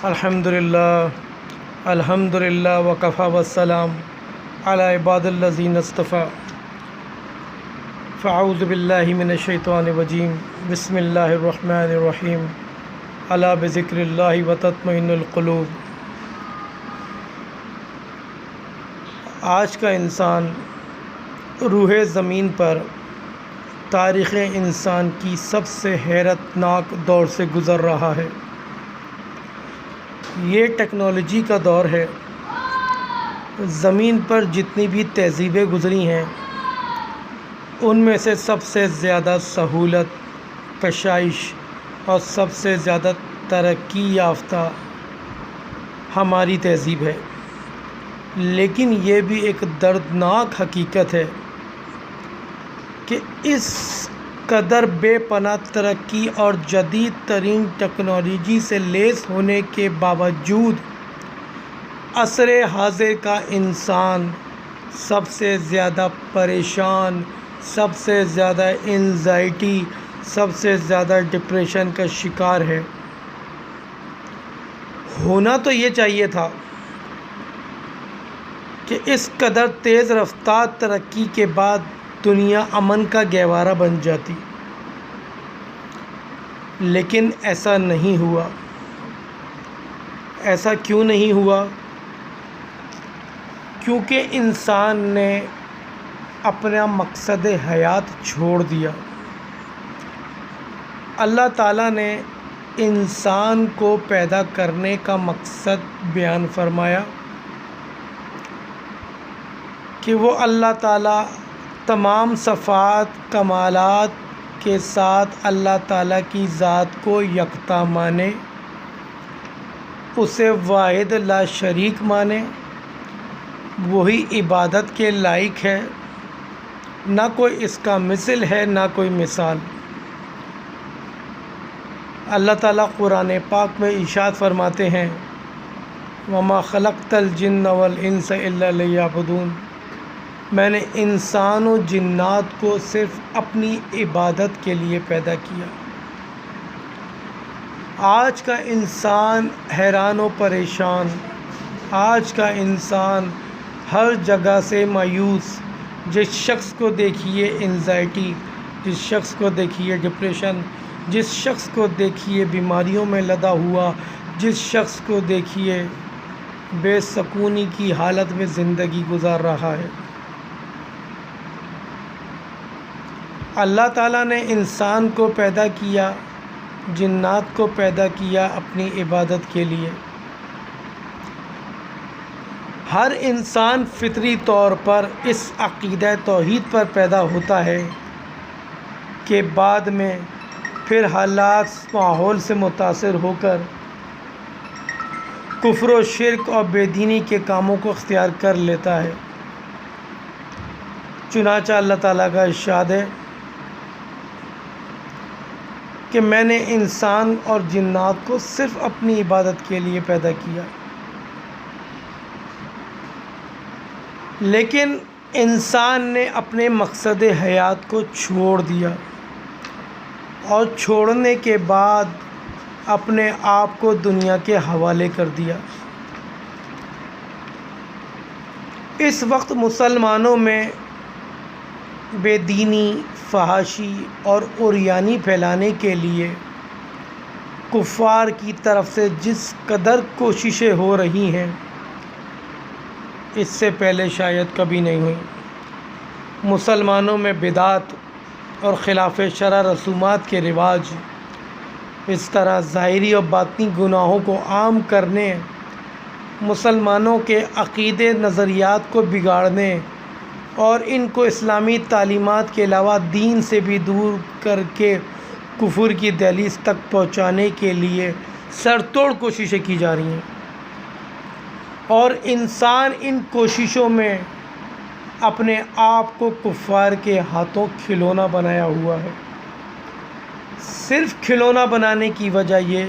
الحمدللہ وکفا والسلام علی عباد الذین اصطفیٰ فاعوذ باللہ من الشیطان الرجیم بسم اللہ الرحمن الرحیم الا بذکر اللہ وتطمئن القلوب۔ آج کا انسان روح زمین پر تاریخ انسان کی سب سے حیرت ناک دور سے گزر رہا ہے۔ یہ ٹیکنالوجی کا دور ہے۔ زمین پر جتنی بھی تہذیبیں گزری ہیں ان میں سے سب سے زیادہ سہولت، کشائش اور سب سے زیادہ ترقی یافتہ ہماری تہذیب ہے۔ لیکن یہ بھی ایک دردناک حقیقت ہے کہ اس قدر بے پناہ ترقی اور جدید ترین ٹیکنالوجی سے لیس ہونے کے باوجود عصر حاضر کا انسان سب سے زیادہ پریشان، سب سے زیادہ انزائٹی، سب سے زیادہ ڈپریشن کا شکار ہے۔ ہونا تو یہ چاہیے تھا کہ اس قدر تیز رفتار ترقی کے بعد دنیا امن کا گہوارہ بن جاتی، لیکن ایسا نہیں ہوا۔ ایسا کیوں نہیں ہوا؟ کیونکہ انسان نے اپنا مقصد حیات چھوڑ دیا۔ اللہ تعالیٰ نے انسان کو پیدا کرنے کا مقصد بیان فرمایا کہ وہ اللہ تعالیٰ تمام صفات کمالات کے ساتھ اللہ تعالیٰ کی ذات کو یکتا مانے، اسے واحد لا شریک مانے، وہی عبادت کے لائق ہے، نہ کوئی اس کا مثل ہے نہ کوئی مثال۔ اللہ تعالیٰ قرآن پاک میں ارشاد فرماتے ہیں وَمَا خَلَقْتَ الْجِنَّ وَالْإِنسَ إِلَّا لِيَعْبُدُونِ، میں نے انسان و جنات کو صرف اپنی عبادت کے لیے پیدا کیا۔ آج کا انسان حیران و پریشان، آج کا انسان ہر جگہ سے مایوس، جس شخص کو دیکھیے انزائٹی، جس شخص کو دیکھیے ڈپریشن، جس شخص کو دیکھیے بیماریوں میں لدا ہوا، جس شخص کو دیکھیے بے سکونی کی حالت میں زندگی گزار رہا ہے۔ اللہ تعالیٰ نے انسان کو پیدا کیا، جنات کو پیدا کیا اپنی عبادت کے لیے۔ ہر انسان فطری طور پر اس عقیدہ توحید پر پیدا ہوتا ہے کہ بعد میں پھر حالات ماحول سے متاثر ہو کر کفر و شرک اور بے دینی کے کاموں کو اختیار کر لیتا ہے۔ چنانچہ اللہ تعالیٰ کا ارشاد ہے کہ میں نے انسان اور جنات کو صرف اپنی عبادت کے لیے پیدا کیا، لیکن انسان نے اپنے مقصد حیات کو چھوڑ دیا، اور چھوڑنے کے بعد اپنے آپ کو دنیا کے حوالے کر دیا۔ اس وقت مسلمانوں میں بے دینی، فحاشی اور عریانی پھیلانے کے لیے کفار کی طرف سے جس قدر کوششیں ہو رہی ہیں اس سے پہلے شاید کبھی نہیں ہوئی۔ مسلمانوں میں بدعت اور خلاف شرع رسومات کے رواج، اس طرح ظاہری اور باطنی گناہوں کو عام کرنے، مسلمانوں کے عقیدے نظریات کو بگاڑنے اور ان کو اسلامی تعلیمات کے علاوہ دین سے بھی دور کر کے کفر کی دہلیز تک پہنچانے کے لیے سر توڑ کوششیں کی جا رہی ہیں، اور انسان ان کوششوں میں اپنے آپ کو کفار کے ہاتھوں کھلونا بنایا ہوا ہے۔ صرف کھلونا بنانے کی وجہ یہ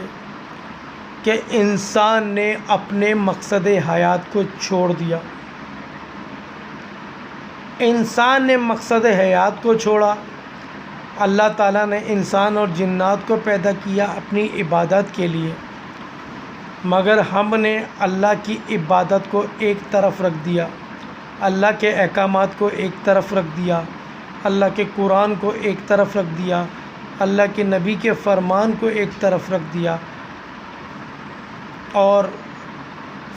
کہ انسان نے اپنے مقصد حیات کو چھوڑ دیا۔ انسان نے مقصد حیات کو چھوڑا، اللہ تعالیٰ نے انسان اور جنات کو پیدا کیا اپنی عبادت کے لیے، مگر ہم نے اللہ کی عبادت کو ایک طرف رکھ دیا، اللہ کے احکامات کو ایک طرف رکھ دیا، اللہ کے قرآن کو ایک طرف رکھ دیا، اللہ کے نبی کے فرمان کو ایک طرف رکھ دیا، اور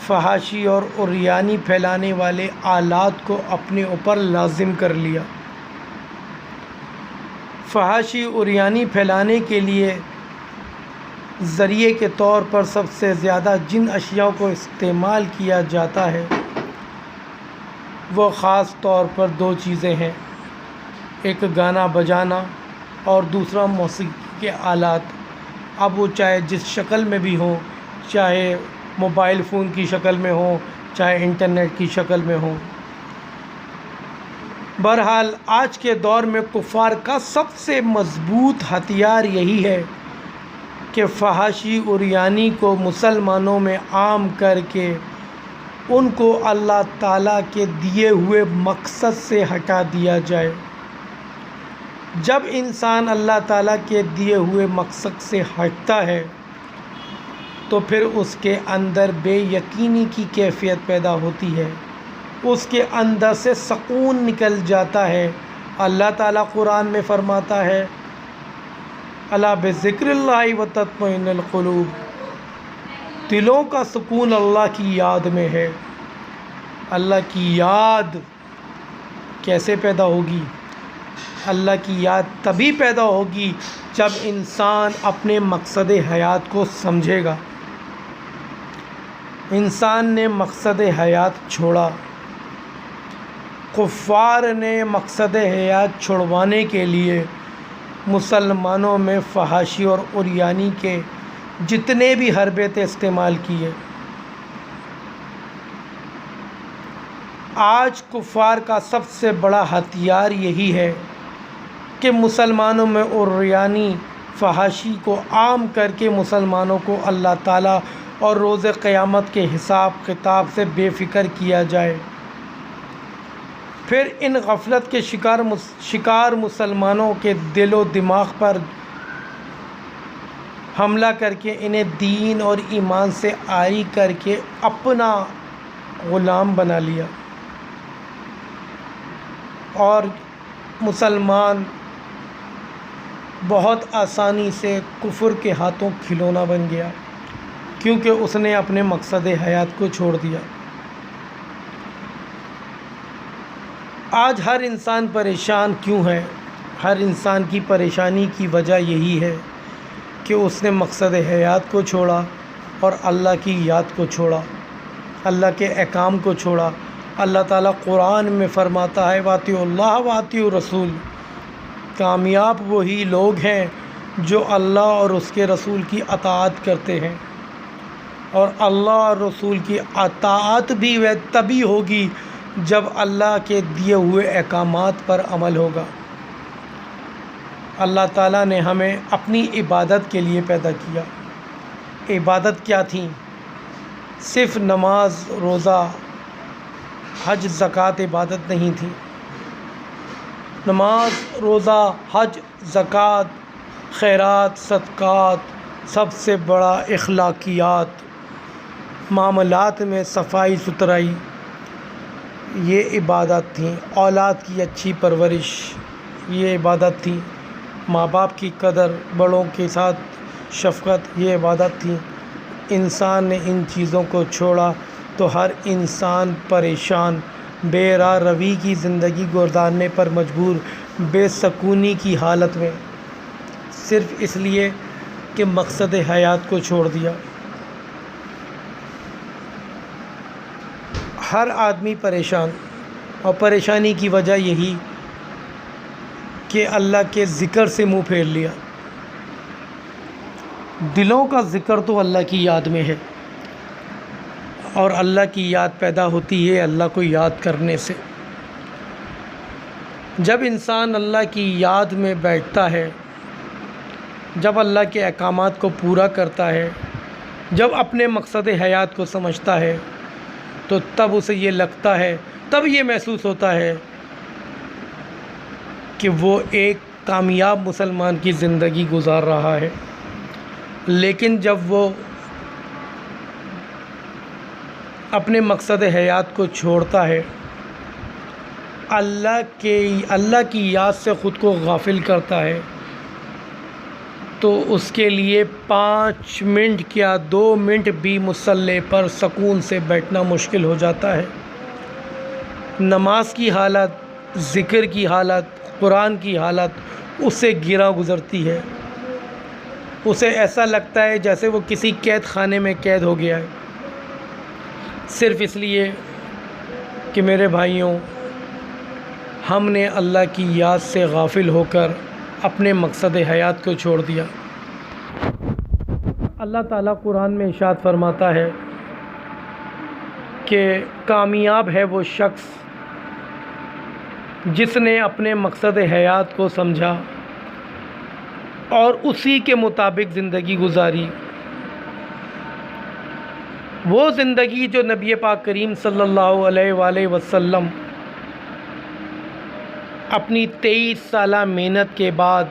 فحاشی اور عریانی پھیلانے والے آلات کو اپنے اوپر لازم کر لیا۔ فحاشی عریانی پھیلانے کے لیے ذریعے کے طور پر سب سے زیادہ جن اشیاء کو استعمال کیا جاتا ہے وہ خاص طور پر دو چیزیں ہیں، ایک گانا بجانا اور دوسرا موسیقی کے آلات، اب وہ چاہے جس شکل میں بھی ہوں، چاہے موبائل فون کی شکل میں ہوں، چاہے انٹرنیٹ کی شکل میں ہوں۔ بہرحال آج کے دور میں کفار کا سب سے مضبوط ہتھیار یہی ہے کہ فحاشی عریانی کو مسلمانوں میں عام کر کے ان کو اللہ تعالیٰ کے دیے ہوئے مقصد سے ہٹا دیا جائے۔ جب انسان اللہ تعالیٰ کے دیے ہوئے مقصد سے ہٹتا ہے تو پھر اس کے اندر بے یقینی کی کیفیت پیدا ہوتی ہے، اس کے اندر سے سکون نکل جاتا ہے۔ اللہ تعالیٰ قرآن میں فرماتا ہے الا بذکر اللہ وتطمئن القلوب، دلوں کا سکون اللہ کی یاد میں ہے۔ اللہ کی یاد کیسے پیدا ہوگی؟ اللہ کی یاد تبھی پیدا ہوگی جب انسان اپنے مقصد حیات کو سمجھے گا۔ انسان نے مقصد حیات چھوڑا، کفار نے مقصد حیات چھڑوانے کے لیے مسلمانوں میں فحاشی اور عریانی کے جتنے بھی حربے تھے استعمال کیے۔ آج کفار کا سب سے بڑا ہتھیار یہی ہے کہ مسلمانوں میں عریانی فحاشی کو عام کر کے مسلمانوں کو اللہ تعالیٰ اور روز قیامت کے حساب کتاب سے بے فکر کیا جائے۔ پھر ان غفلت کے شکار مسلمانوں کے دل و دماغ پر حملہ کر کے انہیں دین اور ایمان سے عاری کر کے اپنا غلام بنا لیا، اور مسلمان بہت آسانی سے کفر کے ہاتھوں کھلونا بن گیا، کیونکہ اس نے اپنے مقصد حیات کو چھوڑ دیا۔ آج ہر انسان پریشان کیوں ہے؟ ہر انسان کی پریشانی کی وجہ یہی ہے کہ اس نے مقصد حیات کو چھوڑا اور اللہ کی یاد کو چھوڑا، اللہ کے احکام کو چھوڑا۔ اللہ تعالیٰ قرآن میں فرماتا ہے وَاطِیعُوا اللَّهَ وَاطِیعُوا الرَّسُولَ، کامیاب وہی لوگ ہیں جو اللہ اور اس کے رسول کی اطاعت کرتے ہیں، اور اللہ اور رسول کی اطاعت بھی وہ تبھی ہوگی جب اللہ کے دیے ہوئے احکامات پر عمل ہوگا۔ اللہ تعالیٰ نے ہمیں اپنی عبادت کے لیے پیدا کیا۔ عبادت کیا تھیں؟ صرف نماز، روزہ، حج، زکوٰۃ عبادت نہیں تھی۔ نماز، روزہ، حج، زکوٰۃ، خیرات، صدقات، سب سے بڑا اخلاقیات، معاملات میں صفائی ستھرائی، یہ عبادت تھیں۔ اولاد کی اچھی پرورش، یہ عبادت تھی۔ ماں باپ کی قدر، بڑوں کے ساتھ شفقت، یہ عبادت تھی۔ انسان نے ان چیزوں کو چھوڑا تو ہر انسان پریشان، بے راہ روی کی زندگی گزارنے پر مجبور، بے سکونی کی حالت میں، صرف اس لیے کہ مقصد حیات کو چھوڑ دیا۔ ہر آدمی پریشان، اور پریشانی کی وجہ یہی کہ اللہ کے ذکر سے منہ پھیر لیا۔ دلوں کا ذکر تو اللہ کی یاد میں ہے، اور اللہ کی یاد پیدا ہوتی ہے اللہ کو یاد کرنے سے۔ جب انسان اللہ کی یاد میں بیٹھتا ہے، جب اللہ کے احکامات کو پورا کرتا ہے، جب اپنے مقصد حیات کو سمجھتا ہے، تو تب اسے یہ لگتا ہے، تب یہ محسوس ہوتا ہے کہ وہ ایک کامیاب مسلمان کی زندگی گزار رہا ہے۔ لیکن جب وہ اپنے مقصد حیات کو چھوڑتا ہے، اللہ کی یاد سے خود کو غافل کرتا ہے، تو اس کے لیے 5 منٹ کیا 2 منٹ بھی مصلی پر سکون سے بیٹھنا مشکل ہو جاتا ہے۔ نماز کی حالت، ذکر کی حالت، قرآن کی حالت اس سے گرا گزرتی ہے۔ اسے ایسا لگتا ہے جیسے وہ کسی قید خانے میں قید ہو گیا ہے، صرف اس لیے کہ میرے بھائیوں، ہم نے اللہ کی یاد سے غافل ہو کر اپنے مقصد حیات کو چھوڑ دیا۔ اللہ تعالیٰ قرآن میں ارشاد فرماتا ہے کہ کامیاب ہے وہ شخص جس نے اپنے مقصد حیات کو سمجھا اور اسی کے مطابق زندگی گزاری۔ وہ زندگی جو نبی پاک کریم صلی اللہ علیہ وآلہ وسلم اپنی 23 سالہ محنت کے بعد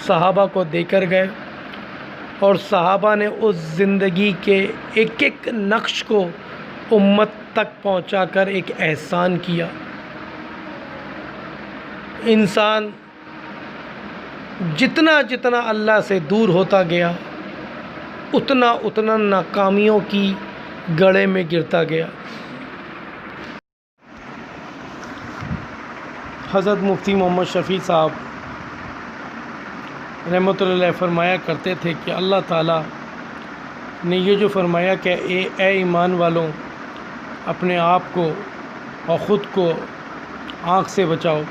صحابہ کو دے کر گئے، اور صحابہ نے اس زندگی کے ایک ایک نقش کو امت تک پہنچا کر ایک احسان کیا۔ انسان جتنا جتنا اللہ سے دور ہوتا گیا، اتنا ناکامیوں کی گڑھے میں گرتا گیا۔ حضرت مفتی محمد شفیع صاحب رحمۃ اللہ علیہ فرمایا کرتے تھے کہ اللہ تعالیٰ نے یہ جو فرمایا کہ اے ایمان والوں، اپنے آپ کو اور خود کو آنکھ سے بچاؤ،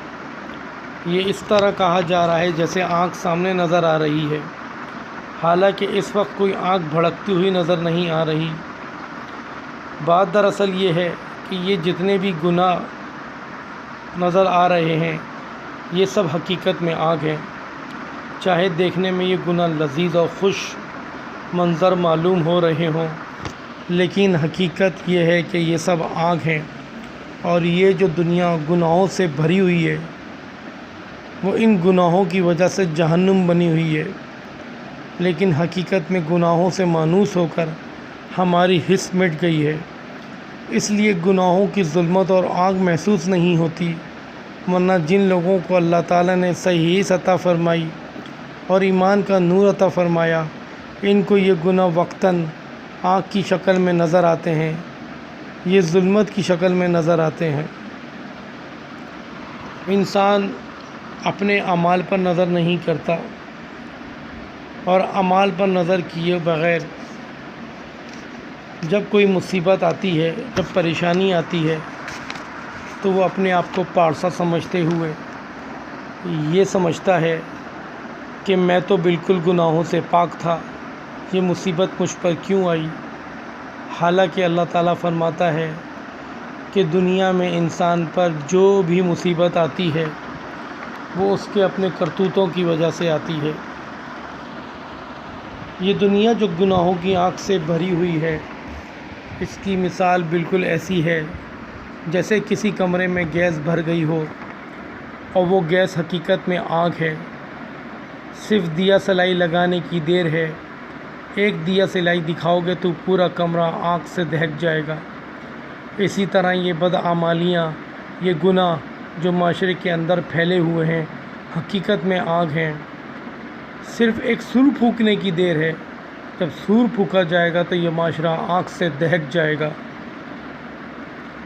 یہ اس طرح کہا جا رہا ہے جیسے آنکھ سامنے نظر آ رہی ہے، حالانکہ اس وقت کوئی آنکھ بھڑکتی ہوئی نظر نہیں آ رہی۔ بات دراصل یہ ہے کہ یہ جتنے بھی گناہ نظر آ رہے ہیں یہ سب حقیقت میں آگ ہیں، چاہے دیکھنے میں یہ گناہ لذیذ اور خوش منظر معلوم ہو رہے ہوں، لیکن حقیقت یہ ہے کہ یہ سب آگ ہیں، اور یہ جو دنیا گناہوں سے بھری ہوئی ہے وہ ان گناہوں کی وجہ سے جہنم بنی ہوئی ہے، لیکن حقیقت میں گناہوں سے مانوس ہو کر ہماری حس مٹ گئی ہے، اس لیے گناہوں کی ظلمت اور آگ محسوس نہیں ہوتی، ورنہ جن لوگوں کو اللہ تعالیٰ نے صحیح عطا فرمائی اور ایمان کا نور عطا فرمایا، ان کو یہ گناہ وقتاً آگ کی شکل میں نظر آتے ہیں، یہ ظلمت کی شکل میں نظر آتے ہیں۔ انسان اپنے اعمال پر نظر نہیں کرتا، اور اعمال پر نظر کیے بغیر جب کوئی مصیبت آتی ہے، جب پریشانی آتی ہے، تو وہ اپنے آپ کو پارسا سمجھتے ہوئے یہ سمجھتا ہے کہ میں تو بالکل گناہوں سے پاک تھا، یہ مصیبت مجھ پر کیوں آئی؟ حالانکہ اللہ تعالیٰ فرماتا ہے کہ دنیا میں انسان پر جو بھی مصیبت آتی ہے وہ اس کے اپنے کرتوتوں کی وجہ سے آتی ہے۔ یہ دنیا جو گناہوں کی آگ سے بھری ہوئی ہے، اس کی مثال بالکل ایسی ہے جیسے کسی کمرے میں گیس بھر گئی ہو، اور وہ گیس حقیقت میں آگ ہے، صرف دیا سلائی لگانے کی دیر ہے، ایک دیا سلائی دکھاؤ گے تو پورا کمرہ آگ سے دہک جائے گا۔ اسی طرح یہ بدعمالیاں، یہ گناہ جو معاشرے کے اندر پھیلے ہوئے ہیں، حقیقت میں آگ ہیں، صرف ایک سور پھونکنے کی دیر ہے، جب سور پھونکا جائے گا تو یہ معاشرہ آگ سے دہک جائے گا۔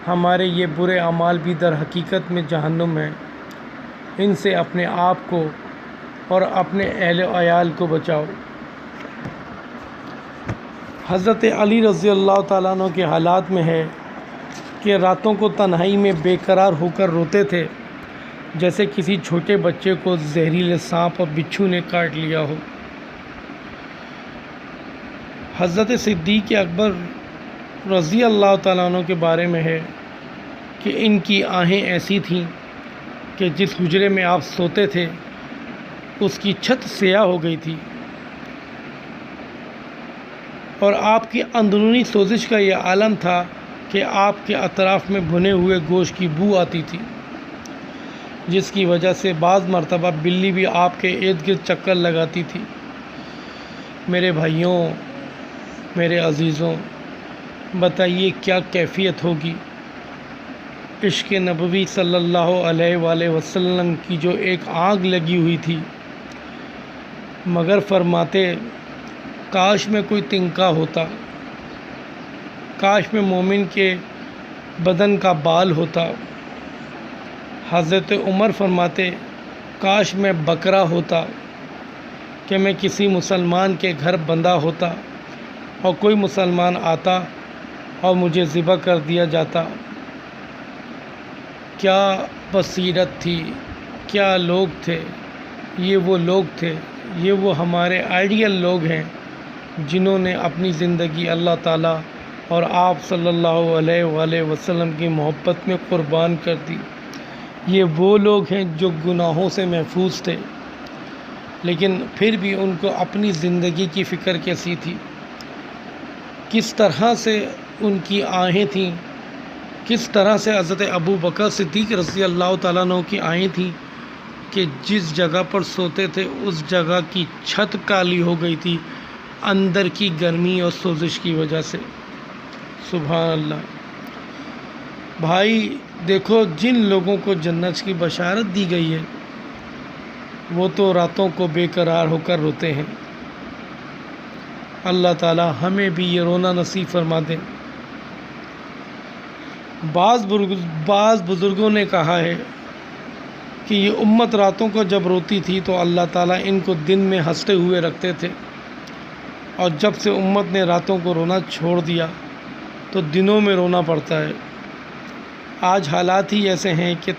ہمارے یہ برے اعمال بھی در حقیقت میں جہنم ہیں، ان سے اپنے آپ کو اور اپنے اہل و عیال کو بچاؤ۔ حضرت علی رضی اللہ تعالیٰ عنہ کے حالات میں ہے کہ راتوں کو تنہائی میں بے قرار ہو کر روتے تھے، جیسے کسی چھوٹے بچے کو زہریلے سانپ اور بچھو نے کاٹ لیا ہو۔ حضرت صدیق اکبر رضی اللہ تعالیٰ عنہ کے بارے میں ہے کہ ان کی آہیں ایسی تھیں کہ جس حجرے میں آپ سوتے تھے اس کی چھت سیاہ ہو گئی تھی، اور آپ کی اندرونی سوزش کا یہ عالم تھا کہ آپ کے اطراف میں بھنے ہوئے گوشت کی بو آتی تھی، جس کی وجہ سے بعض مرتبہ بلی بھی آپ کے ارد گرد چکر لگاتی تھی۔ میرے بھائیوں، میرے عزیزوں، بتائیے کیا کیفیت ہوگی۔ عشق نبوی صلی اللہ علیہ وآلہ وسلم کی جو ایک آگ لگی ہوئی تھی، مگر فرماتے کاش میں کوئی تنکا ہوتا، کاش میں مومن کے بدن کا بال ہوتا۔ حضرت عمر فرماتے کاش میں بکرا ہوتا کہ میں کسی مسلمان کے گھر بندھا ہوتا اور کوئی مسلمان آتا اور مجھے ذبح کر دیا جاتا۔ کیا بصیرت تھی، کیا لوگ تھے، یہ وہ لوگ تھے، یہ وہ ہمارے آئیڈیل لوگ ہیں جنہوں نے اپنی زندگی اللہ تعالیٰ اور آپ صلی اللہ علیہ وآلہ وسلم کی محبت میں قربان کر دی۔ یہ وہ لوگ ہیں جو گناہوں سے محفوظ تھے، لیکن پھر بھی ان کو اپنی زندگی کی فکر کیسی تھی، کس طرح سے ان کی آہیں تھیں، کس طرح سے حضرت ابو بکر صدیق رضی اللہ تعالیٰ عنہ کی آہیں تھیں کہ جس جگہ پر سوتے تھے اس جگہ کی چھت کالی ہو گئی تھی اندر کی گرمی اور سوزش کی وجہ سے۔ سبحان اللہ۔ بھائی دیکھو، جن لوگوں کو جنت کی بشارت دی گئی ہے وہ تو راتوں کو بے قرار ہو کر روتے ہیں۔ اللہ تعالی ہمیں بھی یہ رونا نصیب فرما دے۔ بعض بزرگوں نے کہا ہے کہ یہ امت راتوں کو جب روتی تھی تو اللہ تعالیٰ ان کو دن میں ہنستے ہوئے رکھتے تھے، اور جب سے امت نے راتوں کو رونا چھوڑ دیا تو دنوں میں رونا پڑتا ہے۔ آج حالات ہی ایسے ہیں کہ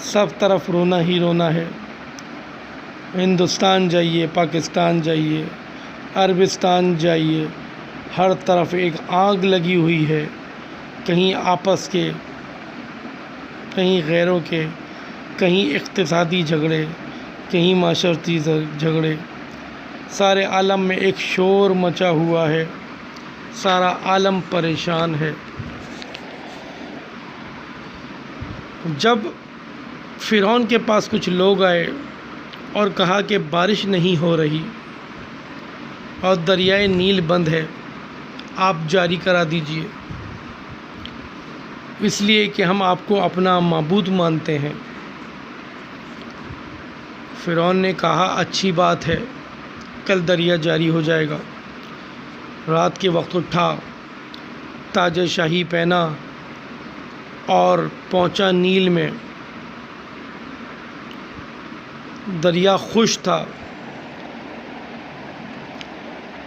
سب طرف رونا ہی رونا ہے۔ ہندوستان جائیے، پاکستان جائیے، عربستان جائیے، ہر طرف ایک آگ لگی ہوئی ہے، کہیں آپس کے، کہیں غیروں کے، کہیں اقتصادی جھگڑے، کہیں معاشرتی جھگڑے۔ سارے عالم میں ایک شور مچا ہوا ہے، سارا عالم پریشان ہے۔ جب فرعون کے پاس کچھ لوگ آئے اور کہا کہ بارش نہیں ہو رہی اور دریائے نیل بند ہے، آپ جاری کرا دیجئے، اس لیے کہ ہم آپ کو اپنا معبود مانتے ہیں۔ فرعون نے کہا اچھی بات ہے، کل دریا جاری ہو جائے گا۔ رات کے وقت اٹھا، تاج شاہی پہنا اور پہنچا نیل میں۔ دریا خوش تھا،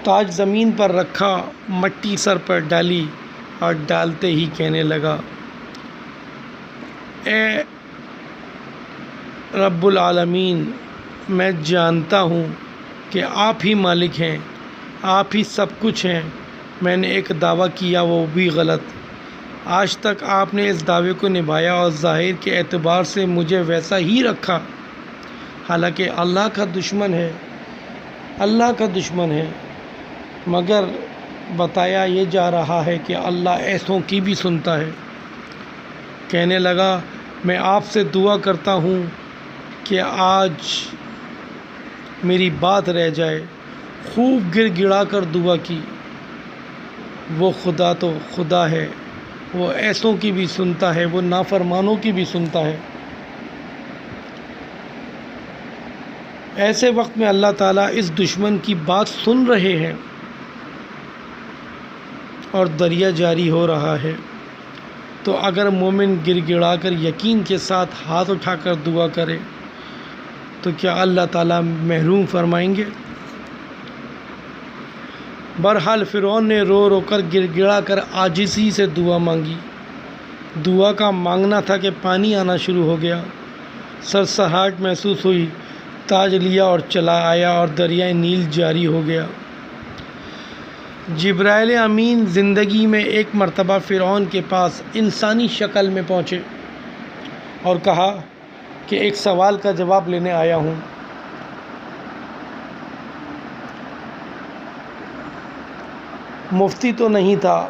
تاج زمین پر رکھا، مٹی سر پر ڈالی اور ڈالتے ہی کہنے لگا اے رب العالمین، میں جانتا ہوں کہ آپ ہی مالک ہیں، آپ ہی سب کچھ ہیں۔ میں نے ایک دعویٰ کیا وہ بھی غلط، آج تک آپ نے اس دعوے کو نبھایا اور ظاہر کے اعتبار سے مجھے ویسا ہی رکھا، حالانکہ اللہ کا دشمن ہے، اللہ کا دشمن ہے، مگر بتایا یہ جا رہا ہے کہ اللہ ایسوں کی بھی سنتا ہے۔ کہنے لگا میں آپ سے دعا کرتا ہوں کہ آج میری بات رہ جائے۔ خوب گر گڑا کر دعا کی۔ وہ خدا تو خدا ہے، وہ ایسوں کی بھی سنتا ہے، وہ نافرمانوں کی بھی سنتا ہے۔ ایسے وقت میں اللہ تعالیٰ اس دشمن کی بات سن رہے ہیں اور دریا جاری ہو رہا ہے، تو اگر مومن گر گڑا کر یقین کے ساتھ ہاتھ اٹھا کر دعا کرے تو کیا اللہ تعالیٰ محروم فرمائیں گے؟ بہرحال فرعون نے رو رو کر گر گڑا کر عاجزی سے دعا مانگی۔ دعا کا مانگنا تھا کہ پانی آنا شروع ہو گیا، سرسراہٹ محسوس ہوئی، تاج لیا اور چلا آیا اور دریائے نیل جاری ہو گیا۔ جبرائیل امین زندگی میں ایک مرتبہ فرعون کے پاس انسانی شکل میں پہنچے اور کہا کہ ایک سوال کا جواب لینے آیا ہوں۔ مفتی تو نہیں تھا،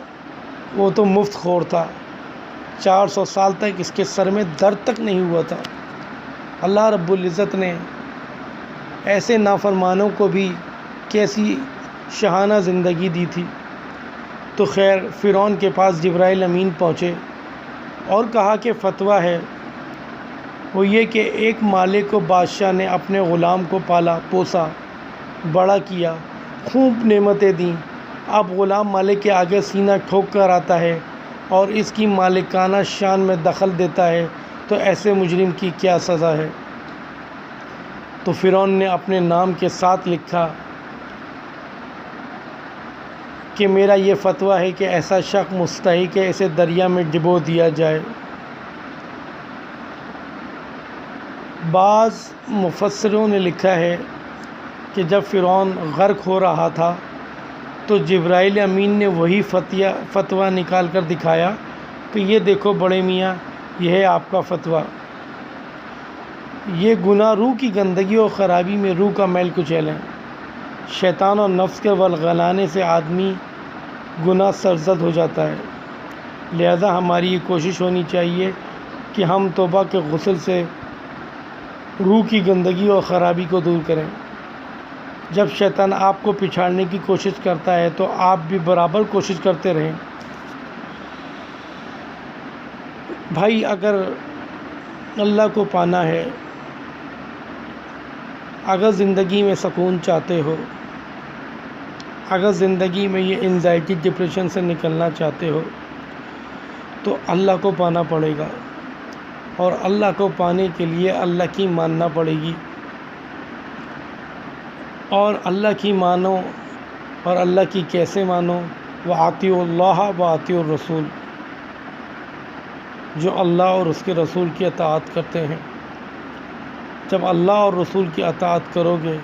وہ تو مفت خور تھا، 400 سال تک اس کے سر میں درد تک نہیں ہوا تھا۔ اللہ رب العزت نے ایسے نافرمانوں کو بھی کیسی شاہانہ زندگی دی تھی۔ تو خیر فرعون کے پاس جبرائیل امین پہنچے اور کہا کہ فتویٰ ہے، وہ یہ کہ ایک مالک کو بادشاہ نے اپنے غلام کو پالا پوسا بڑا کیا، خوب نعمتیں دیں، اب غلام مالک کے آگے سینہ ٹھوک کر آتا ہے اور اس کی مالکانہ شان میں دخل دیتا ہے، تو ایسے مجرم کی کیا سزا ہے؟ تو فرعون نے اپنے نام کے ساتھ لکھا کہ میرا یہ فتویٰ ہے کہ ایسا شخص مستحق ہے اسے دریا میں ڈبو دیا جائے۔ بعض مفسروں نے لکھا ہے کہ جب فرعون غرق ہو رہا تھا تو جبرائیل امین نے وہی فتویٰ نکال کر دکھایا کہ یہ دیکھو بڑے میاں، یہ ہے آپ کا فتویٰ، یہ گناہ روح کی گندگی اور خرابی میں روح کا میل کچیل ہے، شیطان اور نفس کے ولغلانے سے آدمی گناہ سرزد ہو جاتا ہے، لہذا ہماری یہ کوشش ہونی چاہیے کہ ہم توبہ کے غسل سے روح کی گندگی اور خرابی کو دور کریں۔ جب شیطان آپ کو پچھاڑنے کی کوشش کرتا ہے تو آپ بھی برابر کوشش کرتے رہیں۔ بھائی اگر اللہ کو پانا ہے، اگر زندگی میں سکون چاہتے ہو، اگر زندگی میں یہ انزائٹی ڈپریشن سے نکلنا چاہتے ہو تو اللہ کو پانا پڑے گا، اور اللہ کو پانے کے لیے اللہ کی ماننا پڑے گی، اور اللہ کی مانو، اور اللہ کی کیسے مانو؟ وَأَطِيعُوا اللَّهَ وَأَطِيعُوا الرَّسُولَ، جو اللہ اور اس کے رسول کی اطاعت کرتے ہیں۔ جب اللہ اور رسول کی اطاعت کرو گے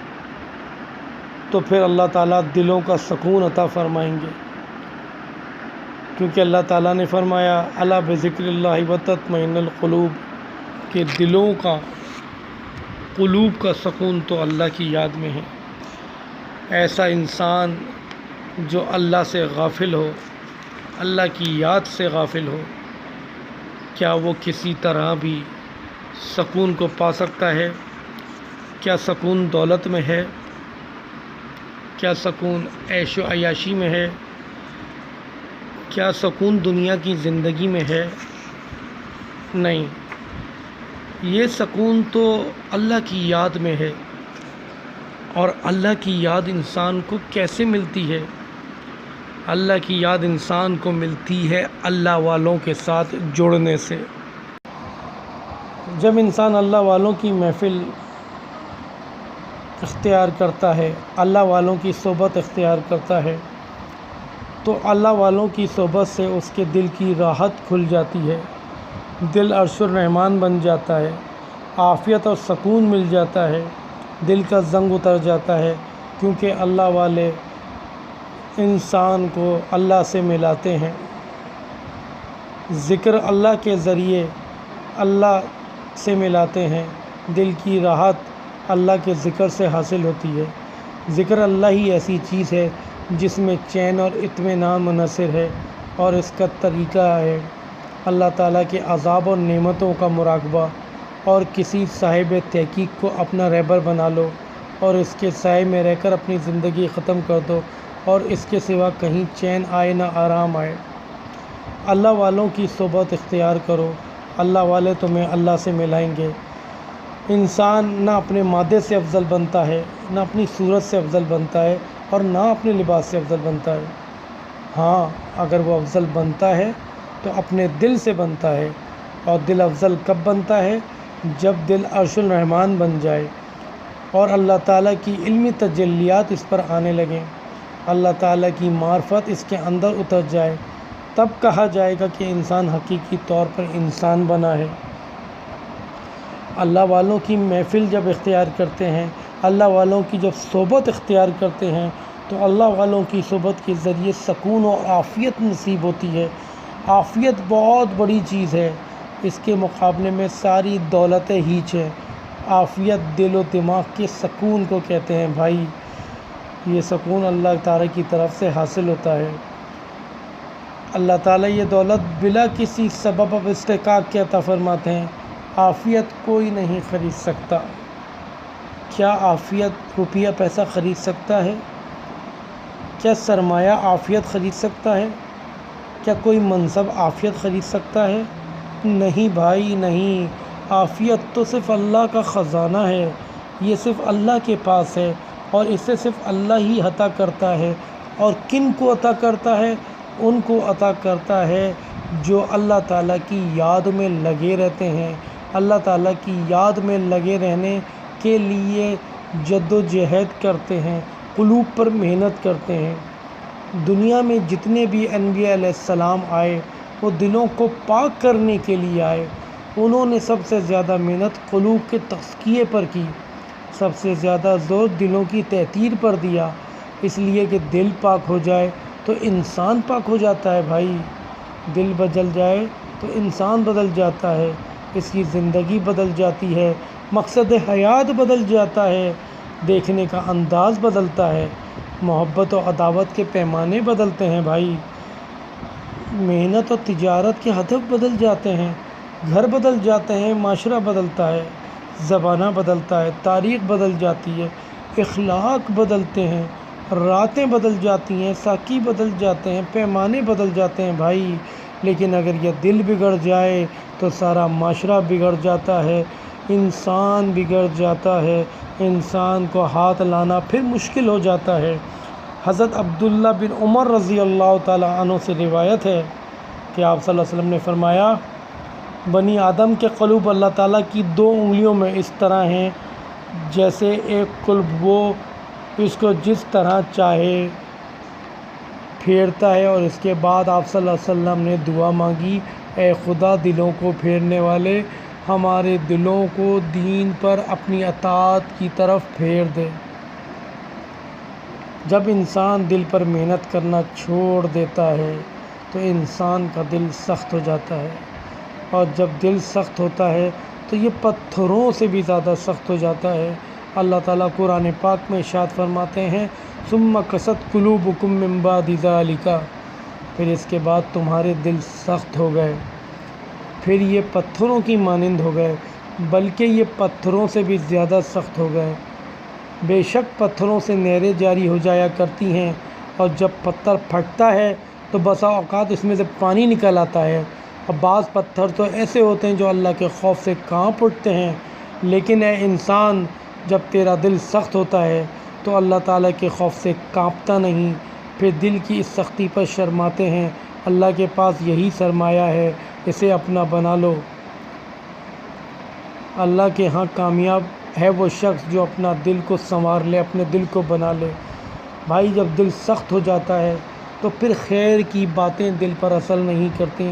تو پھر اللہ تعالیٰ دلوں کا سکون عطا فرمائیں گے، کیونکہ اللہ تعالیٰ نے فرمایا الا بذکر اللہ وتطمئن القلوب، کہ دلوں کا، قلوب کا سکون تو اللہ کی یاد میں ہے۔ ایسا انسان جو اللہ سے غافل ہو، اللہ کی یاد سے غافل ہو، کیا وہ کسی طرح بھی سکون کو پا سکتا ہے؟ کیا سکون دولت میں ہے؟ کیا سکون عیش و عیاشی میں ہے؟ کیا سکون دنیا کی زندگی میں ہے؟ نہیں، یہ سکون تو اللہ کی یاد میں ہے۔ اور اللہ کی یاد انسان کو کیسے ملتی ہے؟ اللہ کی یاد انسان کو ملتی ہے اللہ والوں کے ساتھ جڑنے سے۔ جب انسان اللہ والوں کی محفل اختیار کرتا ہے، اللہ والوں کی صحبت اختیار کرتا ہے، تو اللہ والوں کی صحبت سے اس کے دل کی راحت کھل جاتی ہے، دل عرش الرحمن بن جاتا ہے، عافیت اور سکون مل جاتا ہے، دل کا زنگ اتر جاتا ہے، کیونکہ اللہ والے انسان کو اللہ سے ملاتے ہیں۔ ذکر اللہ کے ذریعے اللہ سے ملاتے ہیں، دل کی راحت اللہ کے ذکر سے حاصل ہوتی ہے۔ ذکر اللہ ہی ایسی چیز ہے جس میں چین اور اطمینان منحصر ہے، اور اس کا طریقہ ہے اللہ تعالیٰ کے عذاب اور نعمتوں کا مراقبہ، اور کسی صاحب تحقیق کو اپنا رہبر بنا لو اور اس کے سائے میں رہ کر اپنی زندگی ختم کر دو، اور اس کے سوا کہیں چین آئے نہ آرام آئے۔ اللہ والوں کی صحبت اختیار کرو، اللہ والے تمہیں اللہ سے ملائیں گے۔ انسان نہ اپنے مادے سے افضل بنتا ہے، نہ اپنی صورت سے افضل بنتا ہے، اور نہ اپنے لباس سے افضل بنتا ہے۔ ہاں، اگر وہ افضل بنتا ہے تو اپنے دل سے بنتا ہے، اور دل افضل کب بنتا ہے؟ جب دل عرش الرحمن بن جائے اور اللہ تعالیٰ کی علمی تجلیات اس پر آنے لگیں، اللہ تعالیٰ کی معرفت اس کے اندر اتر جائے، تب کہا جائے گا کہ انسان حقیقی طور پر انسان بنا ہے۔ اللہ والوں کی محفل جب اختیار کرتے ہیں، اللہ والوں کی جب صحبت اختیار کرتے ہیں، تو اللہ والوں کی صحبت کے ذریعے سکون اور عافیت نصیب ہوتی ہے۔ عافیت بہت بڑی چیز ہے، اس کے مقابلے میں ساری دولتیں ہیچ ہے۔ عافیت دل و دماغ کے سکون کو کہتے ہیں بھائی، یہ سکون اللہ تعالیٰ کی طرف سے حاصل ہوتا ہے۔ اللہ تعالیٰ یہ دولت بلا کسی سبب و استحقاق کے عطا فرماتے ہیں۔ عافیت کوئی نہیں خرید سکتا۔ کیا عافیت روپیہ پیسہ خرید سکتا ہے؟ کیا سرمایہ عافیت خرید سکتا ہے؟ کیا کوئی منصب عافیت خرید سکتا ہے؟ نہیں بھائی نہیں، عافیت تو صرف اللہ کا خزانہ ہے، یہ صرف اللہ کے پاس ہے اور اسے صرف اللہ ہی عطا کرتا ہے۔ اور کن کو عطا کرتا ہے؟ ان کو عطا کرتا ہے جو اللہ تعالیٰ کی یاد میں لگے رہتے ہیں، اللہ تعالیٰ کی یاد میں لگے رہنے کے لیے جد و جہد کرتے ہیں، قلوب پر محنت کرتے ہیں۔ دنیا میں جتنے بھی انبیاء علیہ السلام آئے وہ دلوں کو پاک کرنے کے لیے آئے، انہوں نے سب سے زیادہ محنت قلوب کے تزکیے پر کی، سب سے زیادہ زور دلوں کی تطہیر پر دیا، اس لیے کہ دل پاک ہو جائے تو انسان پاک ہو جاتا ہے بھائی، دل بدل جائے تو انسان بدل جاتا ہے، اس کی زندگی بدل جاتی ہے، مقصد حیات بدل جاتا ہے، دیکھنے کا انداز بدلتا ہے، محبت و عداوت کے پیمانے بدلتے ہیں بھائی، محنت و تجارت کے ہدف بدل جاتے ہیں، گھر بدل جاتے ہیں، معاشرہ بدلتا ہے، زمانہ بدلتا ہے، تاریخ بدل جاتی ہے، اخلاق بدلتے ہیں، راتیں بدل جاتی ہیں، ساقی بدل جاتے ہیں، پیمانے بدل جاتے ہیں بھائی۔ لیکن اگر یہ دل بگڑ جائے تو سارا معاشرہ بگڑ جاتا ہے، انسان بگڑ جاتا ہے، انسان کو ہاتھ لانا پھر مشکل ہو جاتا ہے۔ حضرت عبداللہ بن عمر رضی اللہ تعالیٰ عنہ سے روایت ہے کہ آپ صلی اللہ علیہ وسلم نے فرمایا، بنی آدم کے قلوب اللہ تعالیٰ کی 2 انگلیوں میں اس طرح ہیں جیسے ایک قلب وہ اس کو جس طرح چاہے پھیرتا ہے، اور اس کے بعد آپ صلی اللہ علیہ وسلم نے دعا مانگی، اے خدا دلوں کو پھیرنے والے، ہمارے دلوں کو دین پر اپنی اطاعت کی طرف پھیر دے۔ جب انسان دل پر محنت کرنا چھوڑ دیتا ہے تو انسان کا دل سخت ہو جاتا ہے، اور جب دل سخت ہوتا ہے تو یہ پتھروں سے بھی زیادہ سخت ہو جاتا ہے۔ اللہ تعالیٰ قرآن پاک میں ارشاد فرماتے ہیں، ثم قست قلوبکم من بعد ذلک، پھر اس کے بعد تمہارے دل سخت ہو گئے، پھر یہ پتھروں کی مانند ہو گئے، بلکہ یہ پتھروں سے بھی زیادہ سخت ہو گئے۔ بے شک پتھروں سے نہریں جاری ہو جایا کرتی ہیں، اور جب پتھر پھٹتا ہے تو بسا اوقات اس میں سے پانی نکل آتا ہے، اور بعض پتھر تو ایسے ہوتے ہیں جو اللہ کے خوف سے کانپ اٹھتے ہیں۔ لیکن اے انسان، جب تیرا دل سخت ہوتا ہے تو اللہ تعالیٰ کے خوف سے کانپتا نہیں، پھر دل کی اس سختی پر شرماتے ہیں۔ اللہ کے پاس یہی سرمایہ ہے، اسے اپنا بنا لو۔ اللہ کے ہاں کامیاب ہے وہ شخص جو اپنا دل کو سنوار لے، اپنے دل کو بنا لے۔ بھائی جب دل سخت ہو جاتا ہے تو پھر خیر کی باتیں دل پر اثر نہیں کرتی،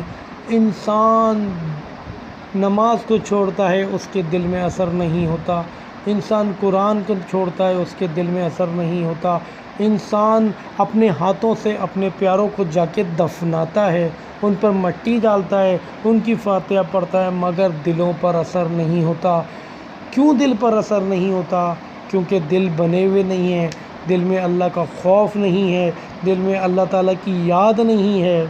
انسان نماز کو چھوڑتا ہے اس کے دل میں اثر نہیں ہوتا، انسان قرآن کو چھوڑتا ہے اس کے دل میں اثر نہیں ہوتا، انسان اپنے ہاتھوں سے اپنے پیاروں کو جا کے دفناتا ہے، ان پر مٹی ڈالتا ہے، ان کی فاتحہ پڑھتا ہے، مگر دلوں پر اثر نہیں ہوتا۔ کیوں دل پر اثر نہیں ہوتا؟ کیونکہ دل بنے ہوئے نہیں ہیں، دل میں اللہ کا خوف نہیں ہے، دل میں اللہ تعالیٰ کی یاد نہیں ہے۔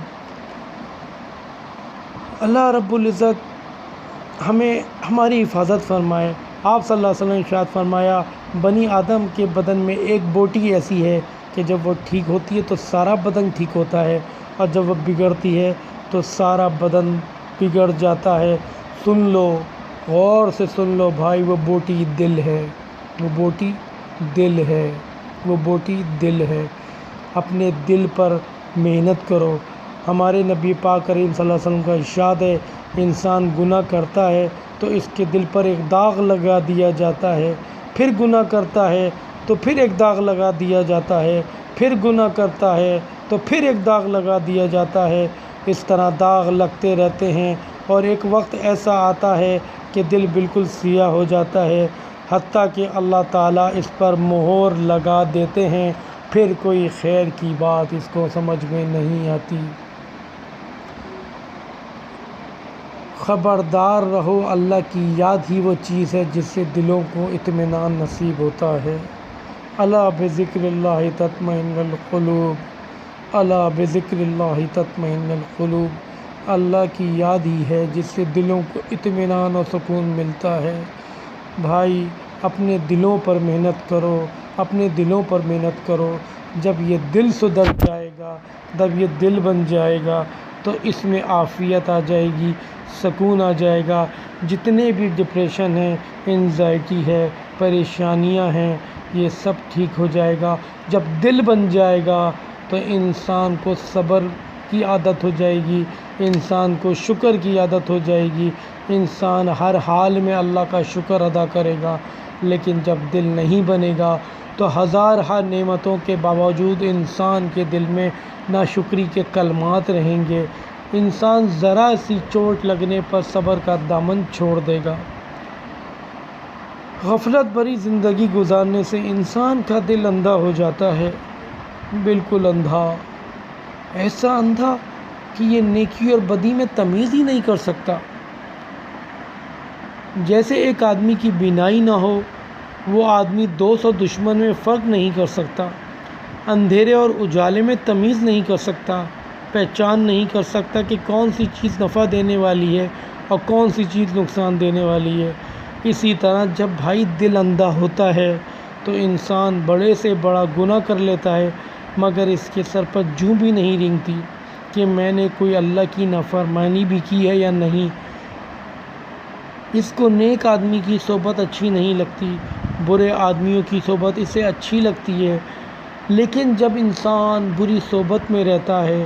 اللہ رب العزت ہمیں ہماری حفاظت فرمائے۔ آپ صلی اللہ علیہ وسلم نے ارشاد فرمایا، بنی آدم کے بدن میں ایک بوٹی ایسی ہے کہ جب وہ ٹھیک ہوتی ہے تو سارا بدن ٹھیک ہوتا ہے، اور جب وہ بگڑتی ہے تو سارا بدن بگڑ جاتا ہے۔ سن لو، غور سے سن لو بھائی، وہ بوٹی دل ہے، وہ بوٹی دل ہے، وہ بوٹی دل ہے۔ اپنے دل پر محنت کرو۔ ہمارے نبی پاک کریم صلی اللہ علیہ وسلم کا ارشاد ہے، انسان گناہ کرتا ہے تو اس کے دل پر ایک داغ لگا دیا جاتا ہے، پھر گناہ کرتا ہے تو پھر ایک داغ لگا دیا جاتا ہے، پھر گناہ کرتا ہے تو پھر ایک داغ لگا دیا جاتا ہے۔ اس طرح داغ لگتے رہتے ہیں، اور ایک وقت ایسا آتا ہے کہ دل بالکل سیاہ ہو جاتا ہے، حتیٰ کہ اللہ تعالیٰ اس پر مہر لگا دیتے ہیں، پھر کوئی خیر کی بات اس کو سمجھ میں نہیں آتی۔ خبردار رہو، اللہ کی یاد ہی وہ چیز ہے جس سے دلوں کو اطمینان نصیب ہوتا ہے۔ الا بذکر اللہ تطمئن القلوب، الا بذکر اللہ تطمئن القلوب، اللہ کی یاد ہی ہے جس سے دلوں کو اطمینان اور سکون ملتا ہے۔ بھائی اپنے دلوں پر محنت کرو، اپنے دلوں پر محنت کرو، جب یہ دل سدھر جائے گا، جب یہ دل بن جائے گا تو اس میں عافیت آ جائے گی، سکون آ جائے گا۔ جتنے بھی ڈپریشن ہیں، انزائٹی ہے، پریشانیاں ہیں، یہ سب ٹھیک ہو جائے گا۔ جب دل بن جائے گا تو انسان کو صبر کی عادت ہو جائے گی، انسان کو شکر کی عادت ہو جائے گی، انسان ہر حال میں اللہ کا شکر ادا کرے گا۔ لیکن جب دل نہیں بنے گا تو ہزار نعمتوں کے باوجود انسان کے دل میں ناشکری کے کلمات رہیں گے، انسان ذرا سی چوٹ لگنے پر صبر کا دامن چھوڑ دے گا۔ غفلت بھری زندگی گزارنے سے انسان کا دل اندھا ہو جاتا ہے، بالکل اندھا، ایسا اندھا کہ یہ نیکی اور بدی میں تمیز ہی نہیں کر سکتا۔ جیسے ایک آدمی کی بینائی نہ ہو، وہ آدمی دوست اور دشمن میں فرق نہیں کر سکتا، اندھیرے اور اجالے میں تمیز نہیں کر سکتا، پہچان نہیں کر سکتا کہ کون سی چیز نفع دینے والی ہے اور کون سی چیز نقصان دینے والی ہے۔ اسی طرح جب بھائی دل اندھا ہوتا ہے تو انسان بڑے سے بڑا گناہ کر لیتا ہے، مگر اس کے سر پر جوں بھی نہیں رینگتی کہ میں نے کوئی اللہ کی نافرمانی بھی کی ہے یا نہیں۔ اس کو نیک آدمی کی صحبت اچھی نہیں لگتی، برے آدمیوں کی صحبت اسے اچھی لگتی ہے۔ لیکن جب انسان بری صحبت میں رہتا ہے،